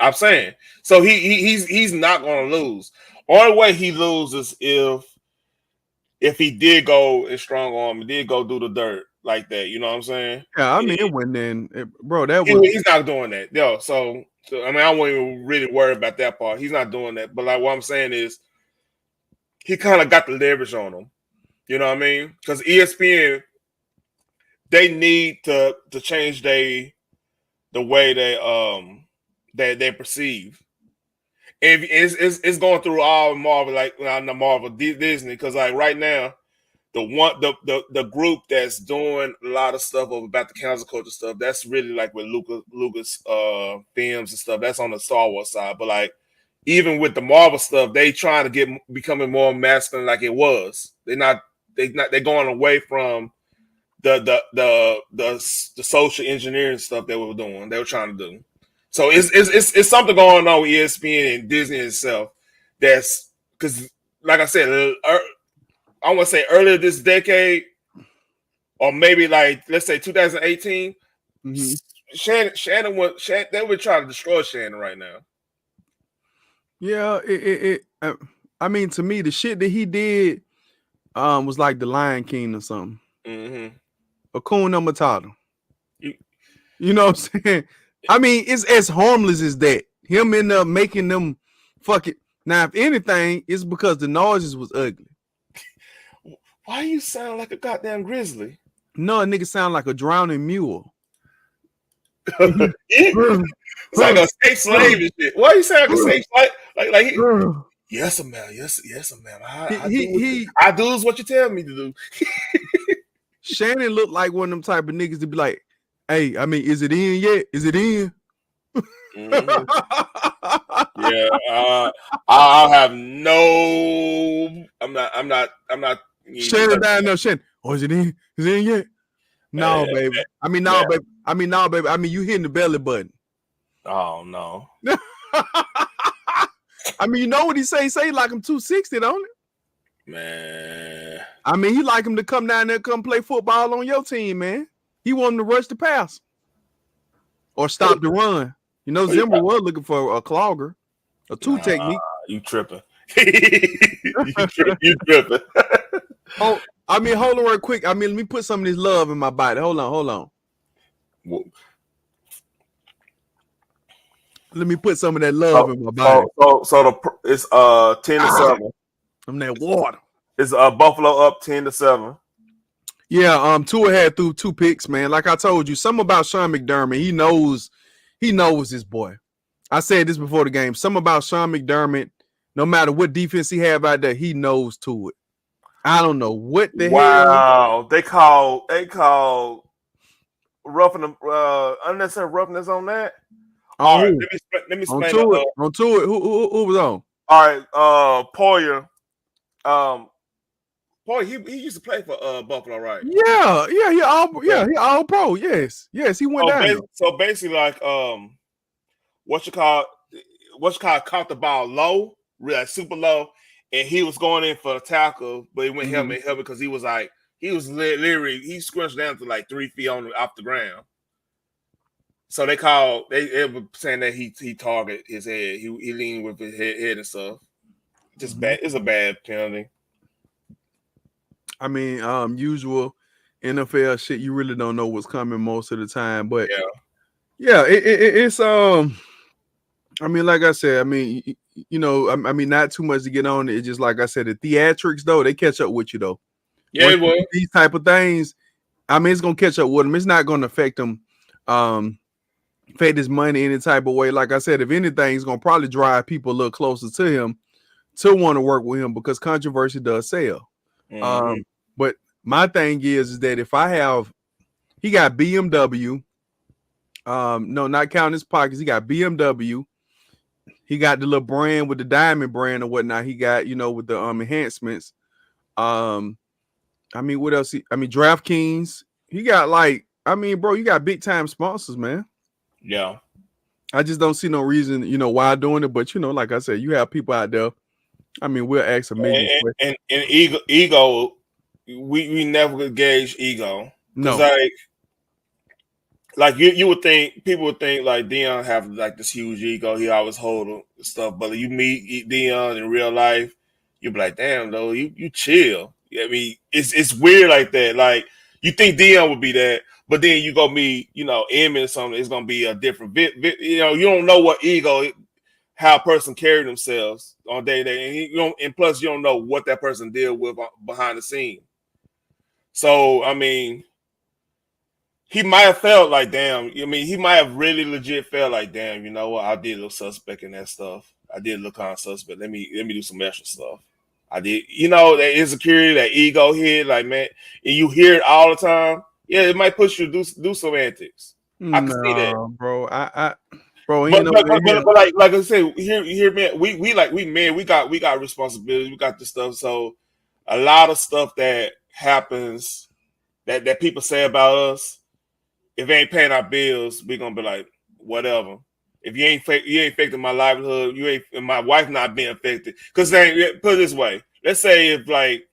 I'm saying so he's not going to lose. Only way he loses if he did go in strong arm, and did go do the dirt like that. You know what I'm saying? Yeah, I mean, it went in, bro. He's not doing that, yo. So I mean, I won't even really worry about that part. He's not doing that. But like what I'm saying is, he kind of got the leverage on him. You know what I mean? Because ESPN, they need to change the way they perceive. And it's going through all Marvel, like not Marvel, Disney, because like right now, the group that's doing a lot of stuff about the cancel culture stuff, that's really like with Lucas films and stuff. That's on the Star Wars side. But like even with the Marvel stuff, they trying to becoming more masculine like it was. They're going away from the social engineering stuff they were doing. They were trying to do. So it's something going on with ESPN and Disney itself. That's because, like I said, I want to say earlier this decade, or maybe like let's say 2018. Mm-hmm. Shannon, they would try to destroy Shannon right now. Yeah, I mean, to me, the shit that he did was like the Lion King or something. Mm-hmm. Hakuna Matata. You know what I'm saying? I mean, it's as harmless as that. Him end up making them fuck it. Now, if anything, it's because the noises was ugly. Why you sound like a goddamn grizzly? No, a nigga sound like a drowning mule. It's like a state slave and shit. Why you sound like a state slave? Like yes, ma'am. Yes, ma'am. I do is what you tell me to do. Shannon looked like one of them type of niggas to be like, hey, I mean, is it in yet? Is it in? Mm-hmm. Yeah, I'll have no. I'm not. Shannon down there, Shannon. Oh, is it in? Is it in yet? No, baby. I mean, no, baby. I mean, you hitting the belly button. Oh no. I mean, you know what he say? He say like him 260, don't it? Man. I mean, he like him to come down there, come play football on your team, man. He want him to rush the pass or stop the run. You know, Zimmer was looking for a clogger, a two technique. You tripping. you tripping. Oh, I mean, hold on real quick. I mean, let me put some of this love in my body. Hold on. Whoa. Let me put some of that love in my body. So it's 10-7. From that water. It's Buffalo up 10-7. Yeah, Tua had through 2 picks, man. Like I told you, something about Sean McDermott. He knows his boy. I said this before the game. Something about Sean McDermott, no matter what defense he have out there, he knows to it. I don't know what the hell. Wow, they call roughing unnecessary roughness on that. All right, let me explain on to it. Who was on? All right, Poyer. Boy, he used to play for Buffalo, right? Yeah, he all pro. Yes, he went down. So basically, like what you call caught the ball low, really super low, and he was going in for a tackle, but he went helmet because he was literally he scrunched down to like 3 feet off the ground. So they were saying that he targeted his head. He leaned with his head and stuff. Just bad. It's a bad penalty. I mean, usual NFL shit. You really don't know what's coming most of the time, but it's I mean, like I said, I mean, you know, I mean, not too much to get on. It's just like I said, the theatrics though, they catch up with you though. Yeah, it will. These type of things, I mean, it's gonna catch up with them. It's not gonna affect them, affect his money any type of way. Like I said, if anything, it's gonna probably drive people a little closer to him to want to work with him because controversy does sell. But my thing is that if he got BMW, no, not counting his pockets, he got BMW, He got the little brand with the diamond brand or whatnot. He got, with the enhancements. I mean, what else? DraftKings. He got bro, you got big time sponsors, man. Yeah. I just don't see no reason, why doing it. But like I said, you have people out there. I mean, we'll ask a million questions. And ego, we never gauge ego because No. like you would think people would think like Dion have like this huge ego. He always hold stuff, but you meet Dion in real life, you be like, damn, though, you chill. I mean, it's weird like that. Like you think Dion would be that, but then you go meet Emmett or something. It's gonna be a different you don't know what ego, how a person carry themselves on day to day, and plus you don't know what that person deal with behind the scene. So I mean, he might have felt like, damn. I mean, he might have really legit felt like, damn. You know what? I did look suspect in that stuff. I did look kind of suspect. Let me do some extra stuff. I did. That insecurity, that ego hit, like, man, and you hear it all the time. Yeah, it might push you to do some antics. I can see that, bro. Bro, but like I say, here, man, we got responsibility. We got this stuff. So a lot of stuff that happens that people say about us, if they ain't paying our bills, we gonna be like, whatever. If you ain't affecting my livelihood, you ain't, and my wife not being affected. Because put it this way, let's say if like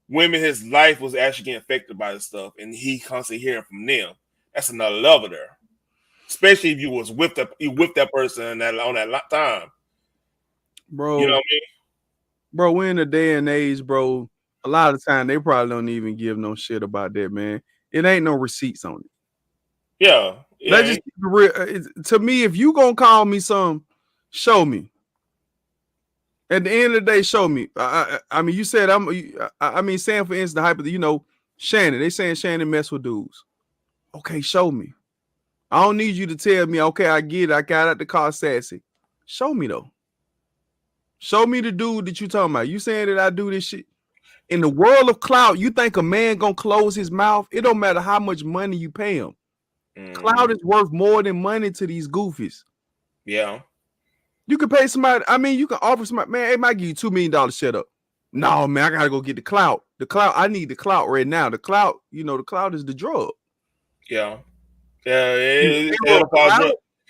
women, his life was actually getting affected by this stuff, and he constantly hearing from them, that's another level there. Especially if you was with that person on that time, bro. You know what I mean? Bro, we're in a day and age, bro. A lot of time they probably don't even give no shit about that, man. It ain't no receipts on it. Yeah. Let's just keep it real. To me, if you gonna call me some, show me. At the end of the day, show me. I mean, you said saying for instance, Shannon. They saying Shannon mess with dudes. Okay, show me. I don't need you to tell me. Okay, I get it. I got out the car sassy. Show me though. Show me the dude that you talking about. You saying that I do this shit in the world of clout? You think a man gonna close his mouth? It don't matter how much money you pay him. Clout is worth more than money to these goofies. Yeah. You can pay somebody. I mean, you can offer somebody, man, it might give you $2 million. Shut up. No, man, I gotta go get the clout. The clout, I need the clout right now. The clout, the clout is the drug. Yeah. Yeah.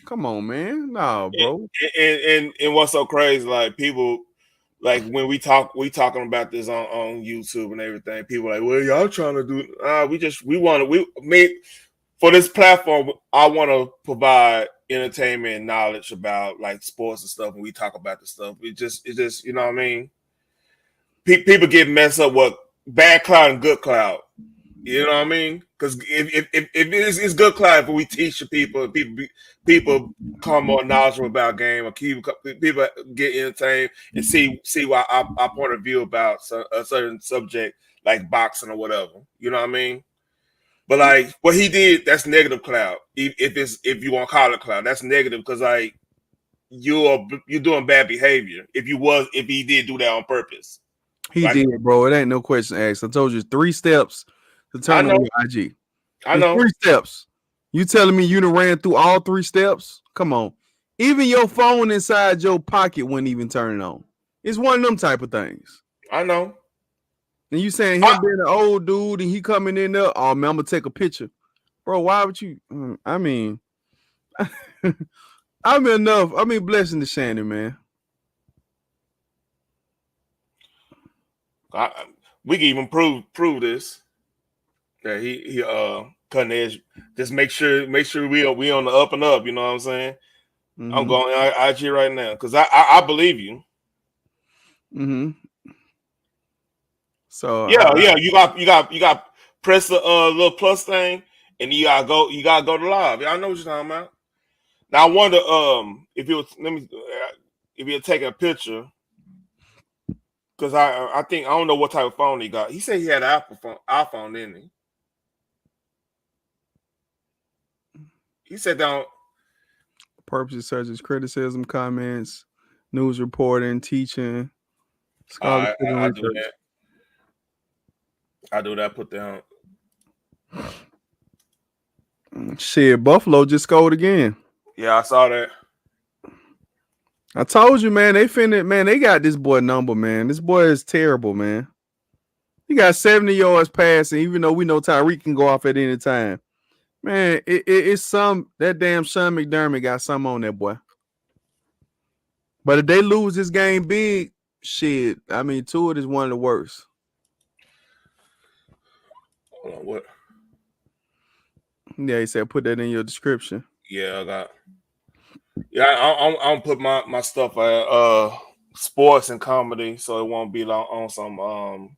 Come on, man. No, bro. And what's so crazy, like people, like when we talking about this on YouTube and everything, people are like, well, y'all trying to do, we for this platform, I want to provide entertainment and knowledge about like sports and stuff. When we talk about the stuff, it just, you know what I mean? People get messed up with bad cloud and good cloud. You know what I mean? Because if it's good cloud, if we teach the people become more knowledgeable about game, or people get entertained and see what our point of view about a certain subject like boxing or whatever. You know what I mean? But like what he did, that's negative cloud. If you want to call it cloud, that's negative because like you're doing bad behavior. If he did do that on purpose. He did, bro. It ain't no question asked. I told you 3 steps to turn on your IG. I know 3 steps. You telling me you done ran through all 3 steps? Come on. Even your phone inside your pocket wouldn't even turn it on. It's one of them type of things. I know. And you saying him being an old dude and he coming in there, oh man, I'm gonna take a picture. Bro, why would you? I mean, blessing to Shannon, man. We can even prove this. That he cutting edge. Just make sure we on the up and up. You know what I'm saying? Mm-hmm. I'm going IG right now because I believe you. Mm-hmm. So yeah, you got press the little plus thing, and you gotta go to live. I know what you're talking about. Now I wonder if you're taking a picture, because I don't know what type of phone he got. He said he had an iPhone, didn't he? He said down purposes such as criticism, comments, news reporting, teaching, scholarship, and research. I do that. Put down. Shit, Buffalo just scored again. Yeah, I saw that. I told you, man. They got this boy number, man. This boy is terrible, man. He got 70 yards passing, even though we know Tyreek can go off at any time. Man, it's some that damn Sean McDermott got something on that boy. But if they lose this game big, shit. I mean, Tua is one of the worst. Hold on, what? Yeah, he said put that in your description. Yeah, I got. Yeah, I don't put my stuff at sports and comedy, so it won't be like on some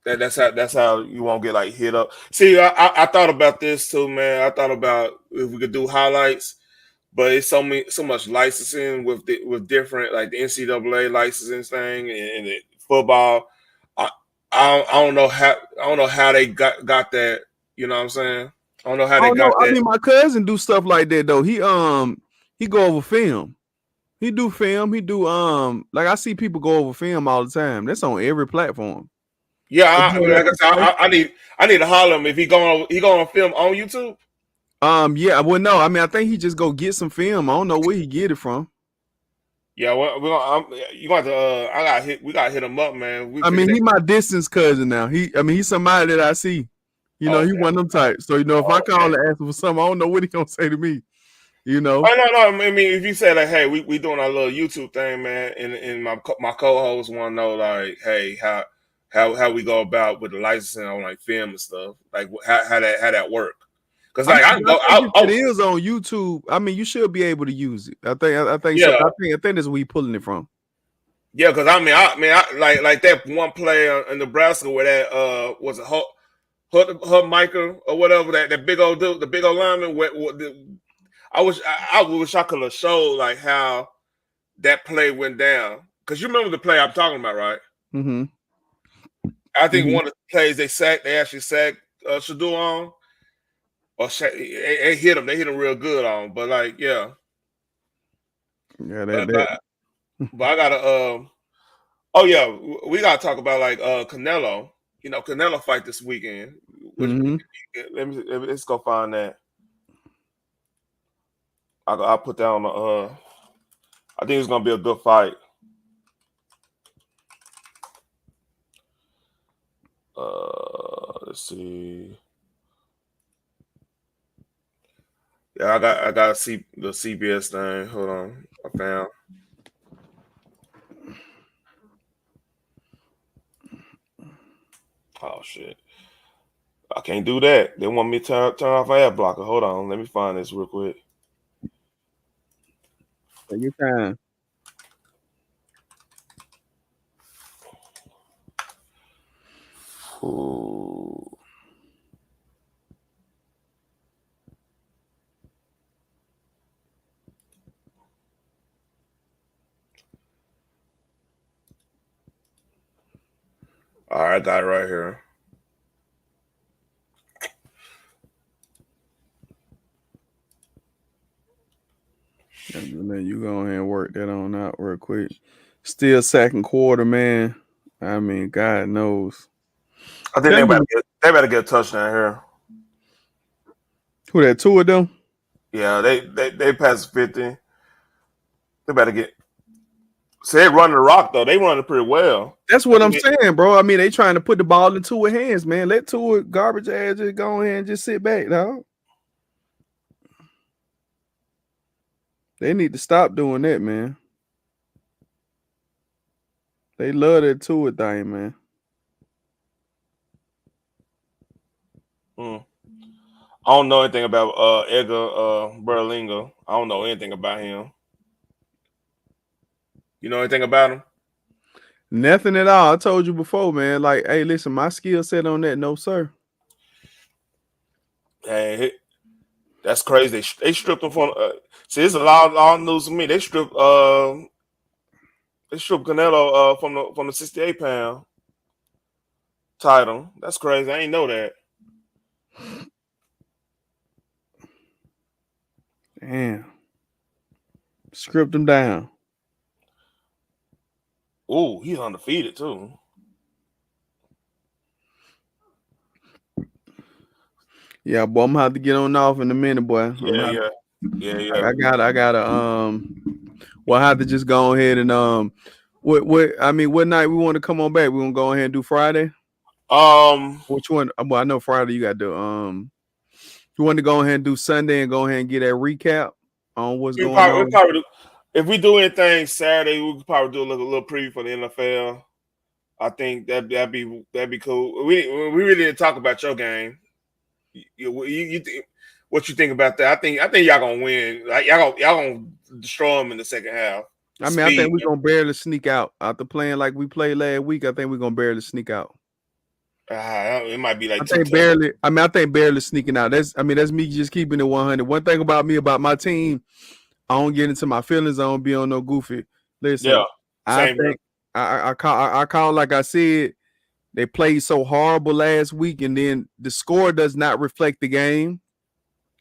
that's how you won't get like hit up. See, I thought about this too, man. I thought about if we could do highlights, but it's so much licensing with different like the NCAA licensing thing and the football. I, I don't know how they got that. You know what I'm saying? I don't know how I they don't know. got I that. mean, my cousin do stuff like that though. He go over film. He do film. He do like I see people go over film all the time. That's on every platform. Yeah, like I said, I need to holler him if he going on film on YouTube. Yeah, well, no, I mean, I think he just go get some film. I don't know where he get it from. Yeah, well, you got to. We got to hit him up, man. We I figured mean, that. he my distance cousin now. He's somebody that I see. You know, he Okay. one of them types. So, if I call Okay. and ask him for something, I don't know what he gonna say to me. You know. Oh no. I mean, if you say like, hey, we doing our little YouTube thing, man, and my co-host want to know like, hey, how we go about with the licensing on like film and stuff, like how that work? Because I like I think, can I go think if out. it is on YouTube, I mean, you should be able to use it. I think so. Yeah, I think that's where he pulling it from. yeah. Because I like that one play in Nebraska where that was a Hut Michael or whatever that big old dude, the big old lineman. I wish I could have showed like how that play went down. Because you remember the play I'm talking about, right? Mm-hmm. I think Mm-hmm. one of the plays they actually sacked Shador on, or they hit him. They hit him real good on. But like, yeah, Yeah, but I gotta. Oh yeah, we gotta talk about like Canelo. You know, Canelo fight this weekend. Which mm-hmm. let's go find that. I'll put that on the. I think it's gonna be a good fight. Let's see. Yeah, I got the CBS thing. Hold on, I found. Oh shit, I can't do that. They want me to turn off ad blocker. Hold on, let me find this real quick. Take your time. Ooh. All right, I got it right here. Man, you go ahead and work that on out real quick. Still second quarter, man. I mean, God knows. I think Tell me they better get a touchdown here. who that two of them? Yeah, they passed 50. They better get. So they running the rock though. They running pretty well. That's I what I'm think saying, bro. I mean, they trying to put the ball in Tua hands, man. Let Tua garbage ass just go ahead and just sit back, dog. They need to stop doing that, man. They love that Tua thing, man. I don't know anything about Edgar Berlinga. I don't know anything about him. You know anything about him? Nothing at all. I told you before, man. Like, hey, listen, my skill set on that, no, sir. Hey, that's crazy. They stripped him from. See, it's a lot of news to me. They stripped Canelo from the 68-pound title. That's crazy. I ain't know that. Damn. Script him down. Ooh, he's undefeated too. Yeah, boy, I'm gonna have to get on off in a minute, boy. Yeah. I gotta we'll have to just go ahead and what night we want to come on back? We want to go ahead and do Friday. Which one? Well, I know Friday you got to you want to go ahead and do Sunday and go ahead and get that recap on what's going on. We probably do, if we do anything Saturday, we could probably do a little preview for the NFL. I think that'd be cool. We really didn't talk about your game. You think, what you think about that? I think y'all gonna win. Like y'all gonna destroy them in the second half. I mean, I think we're gonna barely sneak out after playing like we played last week. I think we're gonna barely sneak out. It might be like I think barely. I think barely sneaking out. That's me just keeping it 100. One thing about me about my team, I don't get into my feelings. I don't be on no goofy. Listen, yeah, I think I call like I said. They played so horrible last week, and then the score does not reflect the game.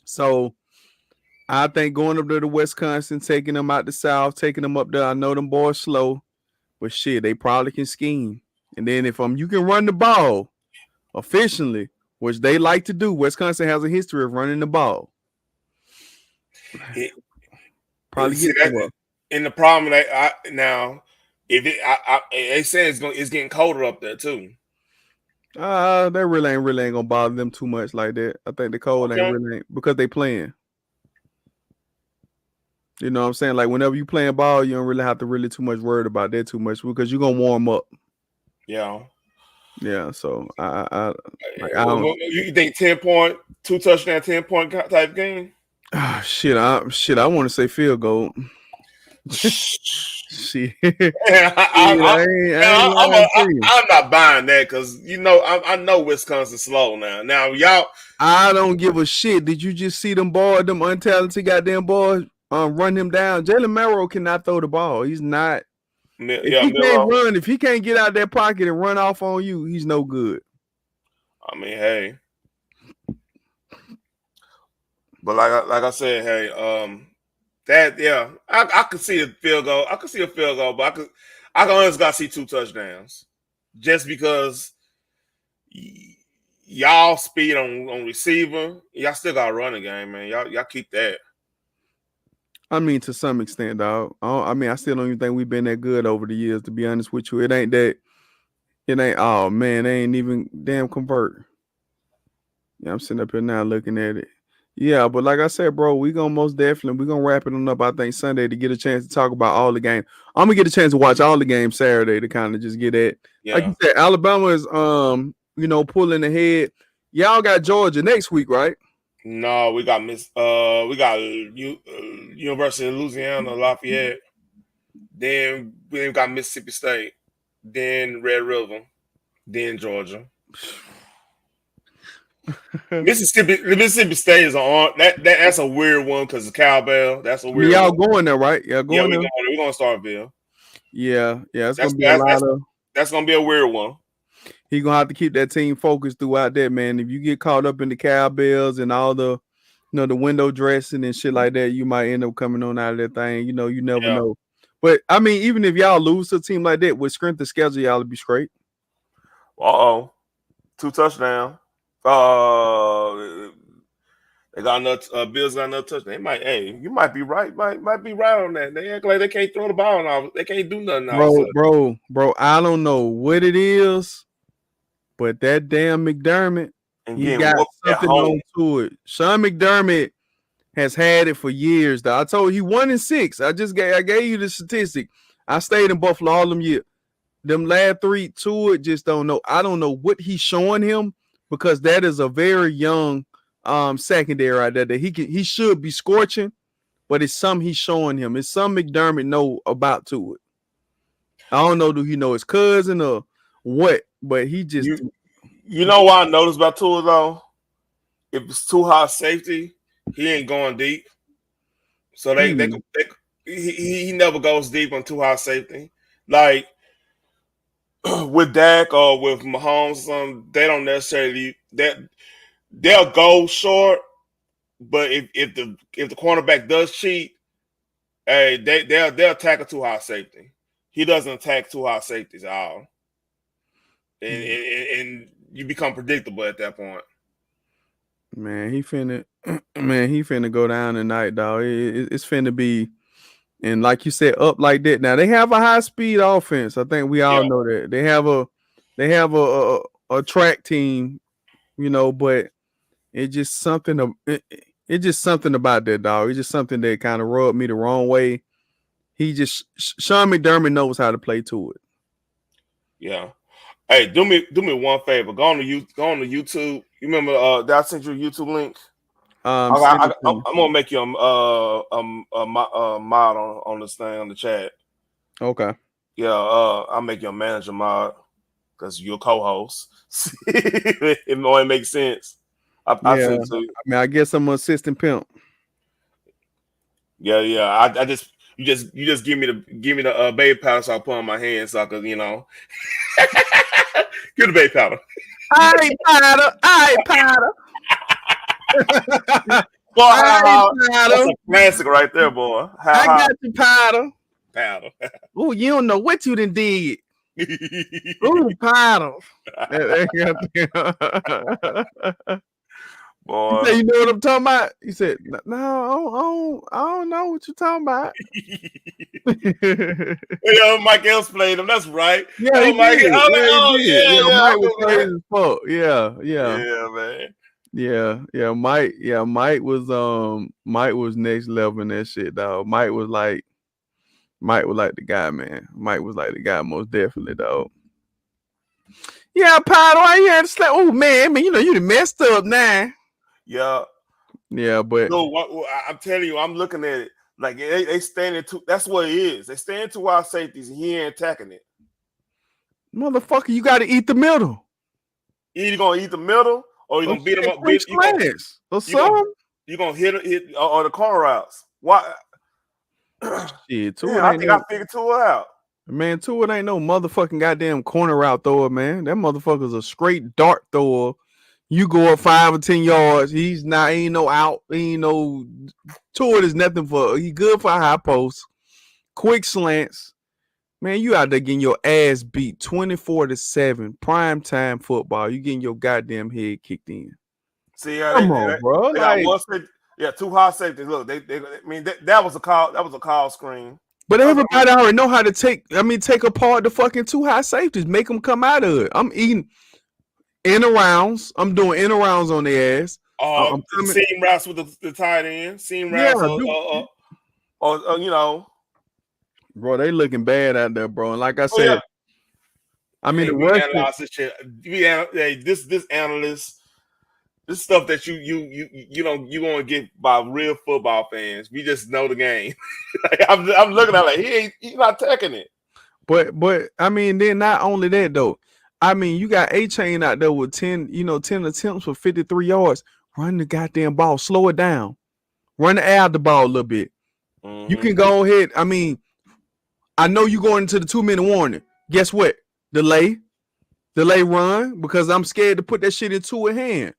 So I think going up to the Wisconsin, taking them out the South, taking them up there. I know them boys slow, but shit, they probably can scheme. And then if you can run the ball efficiently, which they like to do, Wisconsin has a history of running the ball. Probably get that. And the problem that now, if they say it's getting colder up there too. That really ain't gonna bother them too much like that. I think the cold ain't because they playing. You know what I'm saying? Like whenever you playing ball, you don't really have to really too much worried about that too much because you're gonna warm up. Yeah. Yeah. So I you think 10-point, 2 touchdown, 10-point type game? Shit, I want to say field goal. Shit. I'm not buying that because I know Wisconsin's slow now. Now y'all, I don't give a shit. Did you just see them boys, them untalented goddamn boys, run him down? Jalen Merrill cannot throw the ball. He's not. If he can't run, if he can't get out that pocket and run off on you, he's no good. I mean, hey. But like I said, hey, I could see a field goal. I could see a field goal, but I can honestly gotta see 2 touchdowns. Just because y'all speed on receiver, y'all still got a running game, man. Y'all keep that. I mean, to some extent, dog. I still don't even think we've been that good over the years, to be honest with you. It ain't, oh man, they ain't even damn convert. Yeah, I'm sitting up here now looking at it. Yeah, but like I said, bro, we're gonna wrap it on up, I think, Sunday to get a chance to talk about all the games. I'm gonna get a chance to watch all the games Saturday to kind of just get that. Yeah. Like you said, Alabama is pulling ahead. Y'all got Georgia next week, right? No, we got University of Louisiana, Lafayette. Then we got Mississippi State. Then Red River. Then Georgia. Mississippi State is on that's a weird one because of cowbell. That's a weird. Y'all going there, right? Y'all going there. We're going to Starkville. Yeah. It's gonna be a lot of. That's gonna be a weird one. He's gonna have to keep that team focused throughout that, man. If you get caught up in the cowbells and all the, the window dressing and shit like that, you might end up coming on out of that thing. You never know. But I mean, even if y'all lose to a team like that with strength of schedule, y'all would be straight. 2 touchdowns. They got another. Bills got another touchdown. They might. Hey, you might be right. Might be right on that. They act like they can't throw the ball now. They can't do nothing. Bro. I don't know what it is, but that damn McDermott, he got something on to it. Sean McDermott has had it for years. Though I told you he 1-6. I gave you the statistic. I stayed in Buffalo all them years. Them last 3 to it, just don't know. I don't know what he's showing him because that is a very young secondary right there that he should be scorching, but it's something he's showing him. It's something McDermott know about to it. I don't know, do he know his cousin or what, but he just you know what I noticed about Tua though? If it's too high safety, he ain't going deep. So he never goes deep on too high safety. Like with Dak or with Mahomes, they don't necessarily they'll go short, but if the cornerback does cheat, hey, they'll tackle too high safety. He doesn't attack too high safeties at all, and you become predictable at that point. Man, he finna go down tonight, dog. It's finna be And like you said, up like that. Now they have a high speed offense. I think we all know that. They have a track team, but it's just something it's just something about that dog. It's just something that kind of rubbed me the wrong way. He just Sean McDermott knows how to play to it. Yeah. Hey, do me one favor. Go on to YouTube. You remember that I sent you a YouTube link? I'm gonna make you a mod on this thing on the chat. Okay. Yeah, I'll make you a manager mod because you're a co-host. It only makes sense. I sent it to you. I mean, I guess I'm an assistant pimp. Yeah. You just give me the baby powder so I put on my hand so I could, Give the baby powder. I ain't powder. Boy, that's a classic right there, boy. I got you, powder. Oh, you don't know what you done did. Ooh, powder. Boy. He said, you know what I'm talking about? He said, no, I don't know what you're talking about. Mike else played him. That's right. Yeah, he Mike. did. Mike was crazy as fuck. Yeah, man. Mike was next level in that shit, dog. Mike was like the guy, man. Mike was like the guy, most definitely, dog. Yeah, Powder, why you had to slap? Oh man, I mean, you done messed up now. Yeah, but no, I'm telling you, I'm looking at it like they standing to. That's what it is. They stand to our safeties, and he ain't attacking it. Motherfucker, you got to eat the middle. Either gonna eat the middle, or you gonna beat him up. You gonna hit or the corner routes. Why? Shit, I think I figured Tua out. Man, Tua ain't no motherfucking goddamn corner route thrower, man. That motherfucker's a straight dart thrower. You go up 5 or 10 yards. He's not, ain't no out. Ain't no Tua is nothing for. He good for a high post, quick slants. Man, you out there getting your ass beat 24-7, prime time football. You getting your goddamn head kicked in. See, come on, bro. Two high safeties. Look, that was a call. That was a call screen. But everybody already know how to take apart the fucking two high safeties, make them come out of it. I'm eating in arounds. I'm doing in arounds on their ass. Seam routes with the tight end. Seam routes, Bro, they looking bad out there, bro. And like I said, I mean, we analyze this shit. This analyst, this stuff that you want to get by real football fans. We just know the game. I'm looking at it like he's not taking it. But I mean, then not only that though. I mean, you got A-Chain out there with 10 attempts for 53 yards. Run the goddamn ball, slow it down. Run the air out the ball a little bit. Mm-hmm. You can go ahead. I mean, I know you going into the 2-minute warning. Guess what? Delay run, because I'm scared to put that shit into a hand.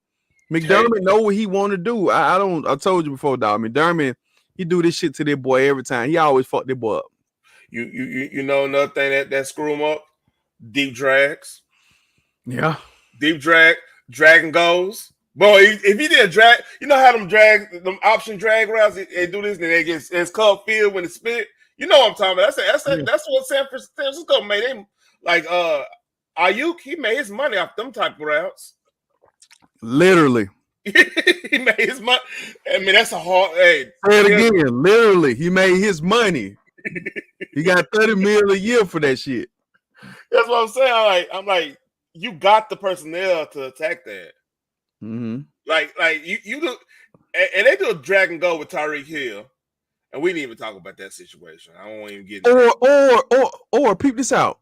McDermott know what he want to do. I told you before, dog. McDermott, he do this shit to their boy every time. He always fuck their boy up. You know another thing that screw him up? Deep drags. Yeah. Deep dragging goes. Boy, if he did drag, you know how them option drag routes, they do this and they get it's called field when it's spit. You know what I'm talking about. That's what San Francisco made him like Ayuk, he made his money off them type of routes. Literally. He made his money. I mean, that's a hard. Hey, say it again. Literally, he made his money. He got $30 million a year for that shit. That's what I'm saying. I'm like, you got the personnel to attack that. Mm-hmm. Like you do, and they do a drag and go with Tyreek Hill, and we didn't even talk about that situation. I won't even get or peep this out.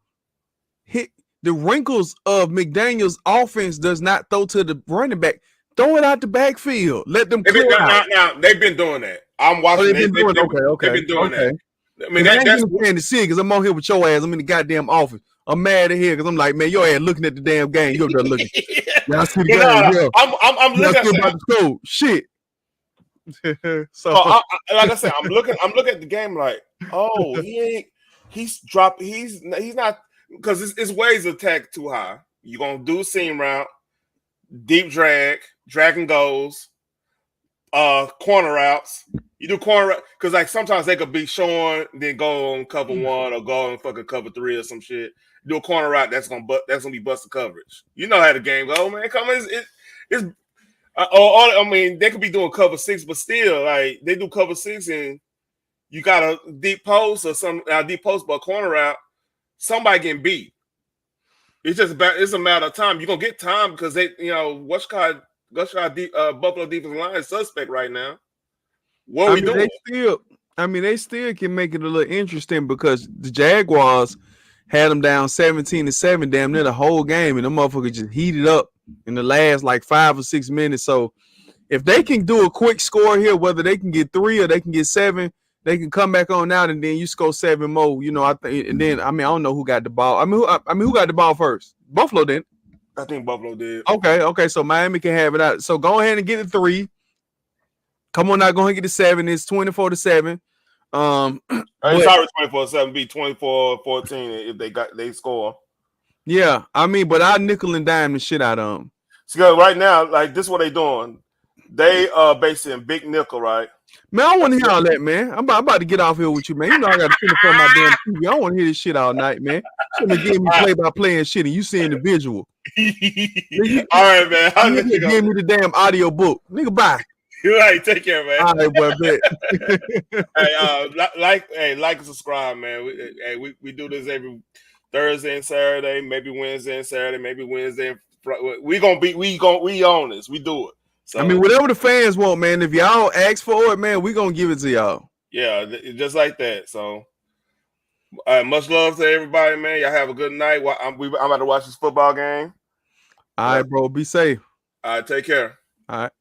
The wrinkles of McDaniel's offense does not throw to the running back. Throw it out the backfield. Let them clear out. Now they've been doing that. I'm watching. They've been doing that. I mean, that's paying to see because I'm on here with your ass. I'm in the goddamn office. I'm mad at here because I'm like, man, your ass looking at the damn game. You're just looking. I see the game. I'm looking at the score. Shit. So like I said, I'm looking at the game like, oh, he's not, because his ways of attack too high. You're gonna do a seam route, deep drag and goes, corner routes, You do corner because like sometimes they could be showing, then go on cover one or go on fucking cover three or some shit. Do a corner route that's gonna be busted coverage. You know how the game go, man. Come on, it's I mean they could be doing cover six, but still like they do cover six and you got a deep post or some deep post, but a corner route, somebody getting beat. It's a matter of time. You're gonna get time because they, Buffalo defensive line is suspect right now. What are we doing? They still can make it a little interesting because the Jaguars had them down 17-7 damn near the whole game, and the motherfuckers just heated up in the last like 5 or 6 minutes. So if they can do a quick score here, whether they can get 3 or they can get 7, they can come back on out and then you score 7 more. I think, and then I don't know who got the ball. Who got the ball first? Buffalo didn't. I think Buffalo did. Okay. So Miami can have it out. So go ahead and get the 3. Come on now, go ahead and get the 7. It's 24-7. It's already 24-7. Be 24-14 if they score. Yeah, but I nickel and dime the shit out of them. So right now, like this is what they doing. They basically in big nickel, right? Man, I want to hear all that, man. I'm about to get off here with you, man. You know I got to sit in front of my damn TV. I want to hear this shit all night, man. Shouldn't have gave me play-by-play and shit, and you seeing the visual. All right, man. I'll let you give me the damn audio book. Nigga, bye. You're right. Take care, man. All right, boy, bet. Like and subscribe, man. We do this every Thursday and Saturday, maybe Wednesday and Saturday, maybe Wednesday. We own this. We do it. So, whatever the fans want, man. If y'all ask for it, man, we gonna give it to y'all. Yeah, just like that. So, much love to everybody, man. Y'all have a good night. I'm about to watch this football game. All right, bro. Be safe. All right, take care. All right.